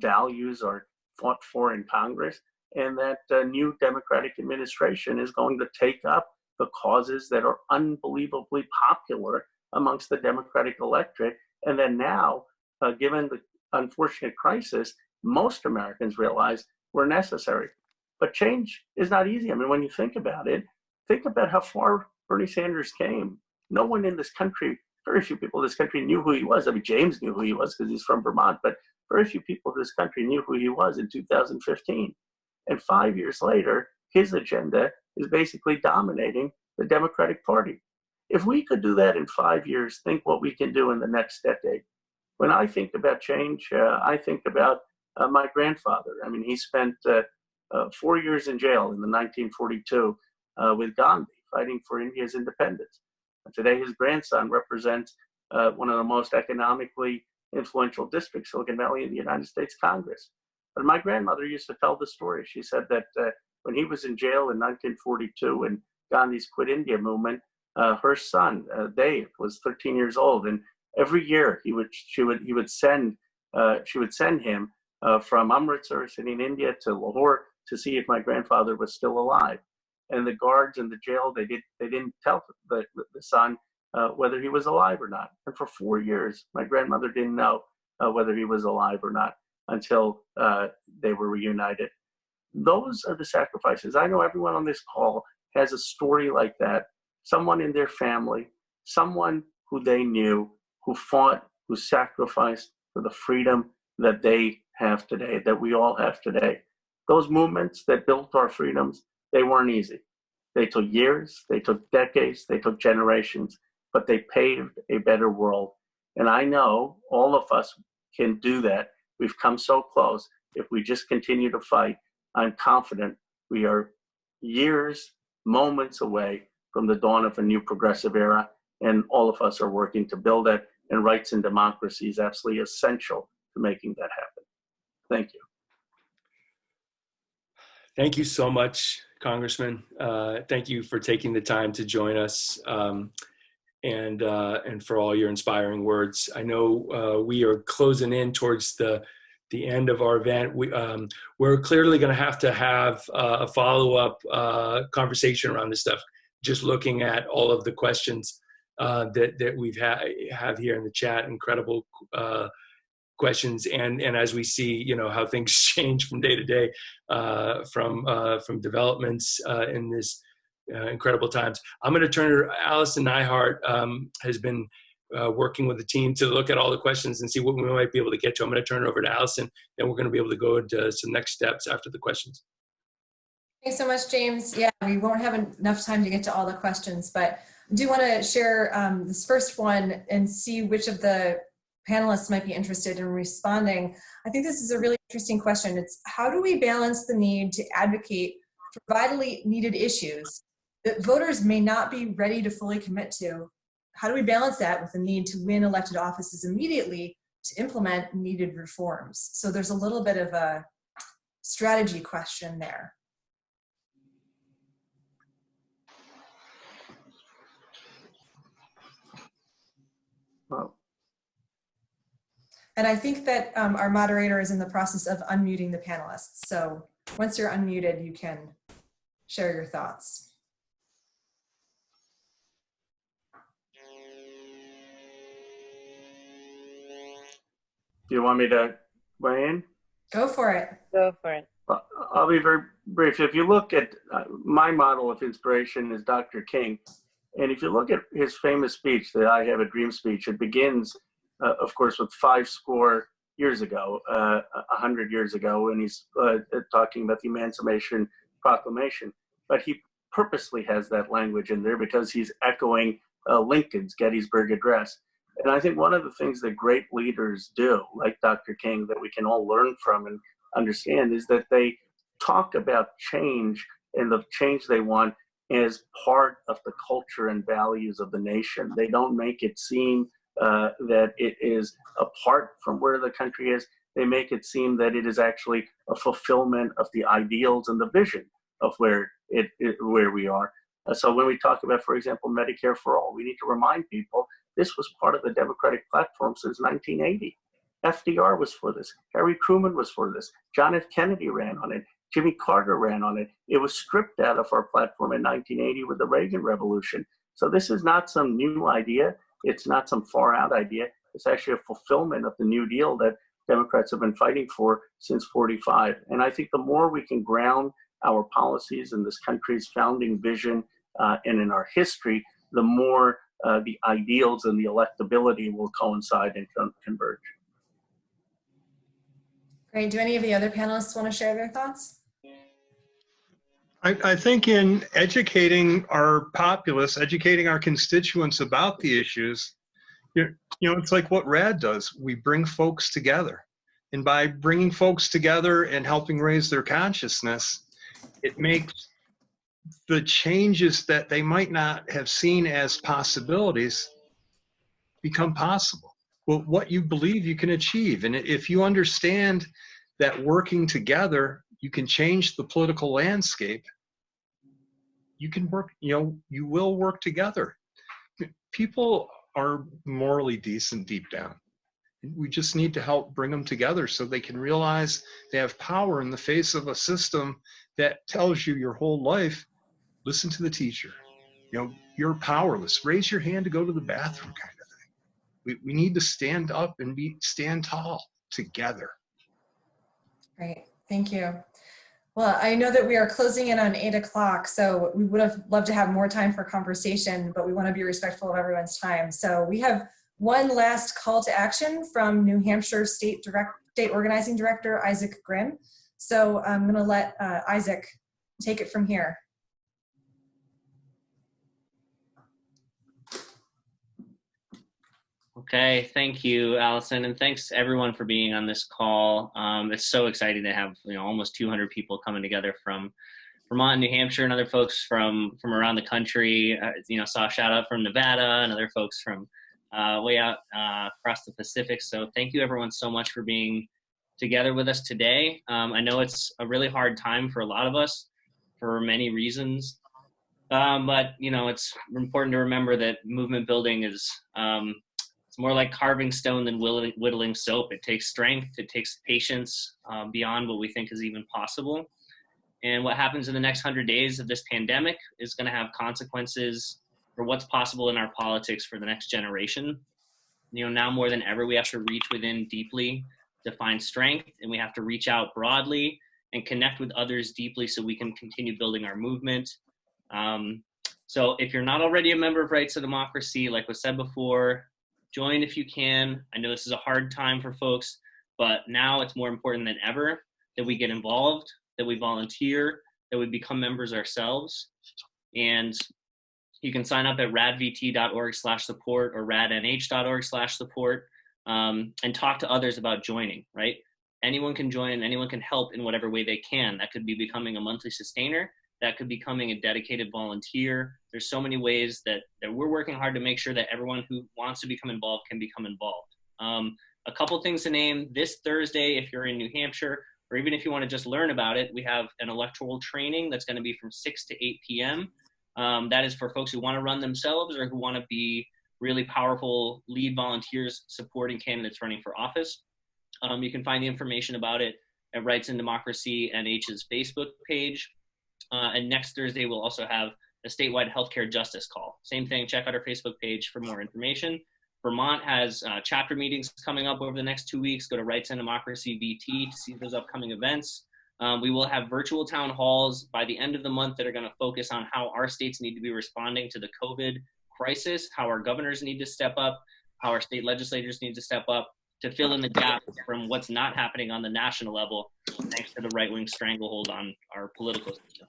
values are fought for in Congress, and that the new Democratic administration is going to take up the causes that are unbelievably popular amongst the Democratic electorate. And then now, given the unfortunate crisis, most Americans realize we're necessary. But change is not easy. I mean, when you think about it, think about how far Bernie Sanders came. No one in this country, very few people in this country knew who he was. I mean, James knew who he was because he's from Vermont, but very few people in this country knew who he was in 2015. And 5 years later, his agenda is basically dominating the Democratic Party. If we could do that in 5 years, think what we can do in the next decade. When I think about change, I think about my grandfather. I mean, he spent 4 years in jail in the 1942 with Gandhi, fighting for India's independence. And today, his grandson represents one of the most economically influential districts, Silicon Valley, in the United States Congress. But my grandmother used to tell the story. She said that when he was in jail in 1942 and Gandhi's Quit India movement, her son, Dave, was 13 years old. And every year she would send him from Amritsar, sitting in India, to Lahore to see if my grandfather was still alive. And the guards in the jail, they didn't tell the son whether he was alive or not. And for 4 years, my grandmother didn't know whether he was alive or not until they were reunited. Those are the sacrifices. I know everyone on this call has a story like that. Someone in their family, someone who they knew, who fought, who sacrificed for the freedom that they have today, that we all have today. Those movements that built our freedoms, they weren't easy. They took years, they took decades, they took generations, but they paved a better world. And I know all of us can do that. We've come so close. If we just continue to fight, I'm confident we are years, moments away from the dawn of a new progressive era, and all of us are working to build that, and rights and democracy is absolutely essential to making that happen. Thank you. Thank you so much, Congressman. Thank you for taking the time to join us, and for all your inspiring words. I know we are closing in towards the end of our event. We're clearly going to have a follow-up conversation around this stuff, just looking at all of the questions that we've have here in the chat. Incredible questions, and as we see, how things change from day to day, from developments in this incredible times. I'm going to turn to Allison Nyhart, has been working with the team to look at all the questions and see what we might be able to get to. I'm going to turn it over to Allison, and we're going to be able to go into some next steps after the questions. Thanks so much, James. Yeah, we won't have enough time to get to all the questions, but I do want to share this first one and see which of the panelists might be interested in responding. I think this is a really interesting question. It's how do we balance the need to advocate for vitally needed issues that voters may not be ready to fully commit to? How do we balance that with the need to win elected offices immediately to implement needed reforms? So there's a little bit of a strategy question there. Well, and I think that our moderator is in the process of unmuting the panelists. So once you're unmuted, you can share your thoughts. do you want me to weigh in? Go for it. Go for it. I'll be very brief. If you look at my model of inspiration is Dr. King. And if you look at his famous speech, the I Have a Dream speech, it begins, of course, with 50 years ago, 100 years ago, when he's talking about the Emancipation Proclamation. But he purposely has that language in there because he's echoing Lincoln's Gettysburg Address. And I think one of the things that great leaders do, like Dr. King, that we can all learn from and understand, is that they talk about change and the change they want as part of the culture and values of the nation. They don't make it seem that it is apart from where the country is. They make it seem that it is actually a fulfillment of the ideals and the vision of where we are. So when we talk about, for example, Medicare for all, we need to remind people this was part of the Democratic platform since 1980. FDR was for this. Harry Truman was for this. John F. Kennedy ran on it. Jimmy Carter ran on it. It was stripped out of our platform in 1980 with the Reagan Revolution. So this is not some new idea. It's not some far out idea. It's actually a fulfillment of the New Deal that Democrats have been fighting for since '45. And I think the more we can ground our policies in this country's founding vision and in our history, the more the ideals and the electability will coincide and converge. Great. Do any of the other panelists want to share their thoughts? I think in educating our populace, educating our constituents about the issues, it's like what RAD does. We bring folks together. And by bringing folks together and helping raise their consciousness, it makes the changes that they might not have seen as possibilities become possible. Well, what you believe you can achieve. And if you understand that working together, you can change the political landscape, you can work, you will work together. People are morally decent deep down. We just need to help bring them together so they can realize they have power in the face of a system that tells you your whole life, listen to the teacher. You're powerless. Raise your hand to go to the bathroom kind of thing. We need to stand up and stand tall together. Great, thank you. Well, I know that we are closing in on 8 o'clock, so we would have loved to have more time for conversation, but we want to be respectful of everyone's time. So we have one last call to action from New Hampshire State Organizing Director, Isaac Grimm. So I'm going to let Isaac take it from here. Okay, thank you, Allison, and thanks everyone for being on this call. It's so exciting to have almost 200 people coming together from Vermont, New Hampshire, and other folks from around the country. Saw a shout out from Nevada and other folks from way out across the Pacific. So thank you everyone so much for being together with us today. I know it's a really hard time for a lot of us for many reasons, but it's important to remember that movement building is it's more like carving stone than whittling soap. It takes strength, it takes patience beyond what we think is even possible. And what happens in the next 100 days of this pandemic is going to have consequences for what's possible in our politics for the next generation. You know, now more than ever, we have to reach within deeply to find strength, and we have to reach out broadly and connect with others deeply so we can continue building our movement. So if you're not already a member of Rights and Democracy, like was said before, join if you can. I know this is a hard time for folks, but now it's more important than ever that we get involved, that we volunteer, that we become members ourselves. And you can sign up at radvt.org/support or radnh.org/support and talk to others about joining, right? Anyone can join, anyone can help in whatever way they can. That could be becoming a monthly sustainer. That could be becoming a dedicated volunteer. There's so many ways that we're working hard to make sure that everyone who wants to become involved can become involved. A couple things to name. This Thursday, if you're in New Hampshire, or even if you want to just learn about it, we have an electoral training that's going to be from 6 to 8 p.m. That is for folks who want to run themselves or who want to be really powerful lead volunteers supporting candidates running for office. You can find the information about it at Rights and Democracy NH's Facebook page. And next Thursday, we'll also have a statewide healthcare justice call. Same thing, check out our Facebook page for more information. Vermont has chapter meetings coming up over the next 2 weeks. Go to Rights and Democracy VT to see those upcoming events. We will have virtual town halls by the end of the month that are going to focus on how our states need to be responding to the COVID crisis, how our governors need to step up, how our state legislators need to step up to fill in the gaps from what's not happening on the national level, thanks to the right-wing stranglehold on our political system.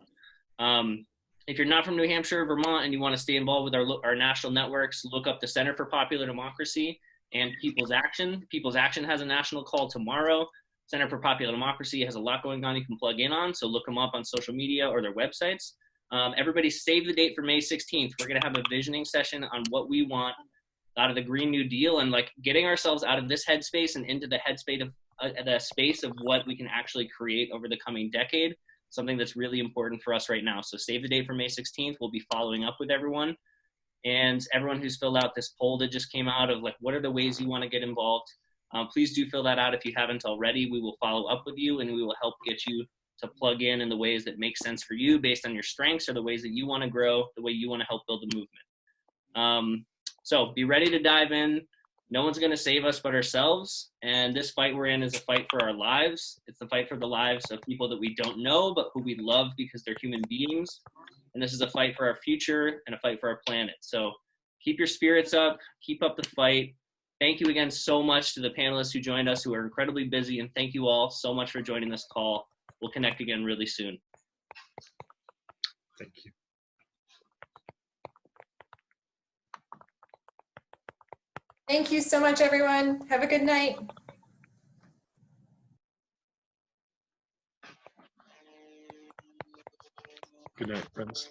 If you're not from New Hampshire or Vermont and you want to stay involved with our national networks, look up the Center for Popular Democracy and People's Action. People's Action has a national call tomorrow. Center for Popular Democracy has a lot going on you can plug in on, so look them up on social media or their websites. Everybody save the date for May 16th. We're going to have a visioning session on what we want out of the Green New Deal and like getting ourselves out of this headspace and into the headspace of the space of what we can actually create over the coming decade, something that's really important for us right now. So save the date for May 16th. We'll be following up with everyone. And everyone who's filled out this poll that just came out of like, what are the ways you want to get involved? Please do fill that out if you haven't already. We will follow up with you and we will help get you to plug in the ways that make sense for you based on your strengths or the ways that you want to grow, the way you want to help build the movement. So be ready to dive in. No one's going to save us but ourselves. And this fight we're in is a fight for our lives. It's the fight for the lives of people that we don't know, but who we love because they're human beings. And this is a fight for our future and a fight for our planet. So keep your spirits up, keep up the fight. Thank you again so much to the panelists who joined us who are incredibly busy. And thank you all so much for joining this call. We'll connect again really soon. Thank you. Thank you so much, everyone. Have a good night. Good night, friends.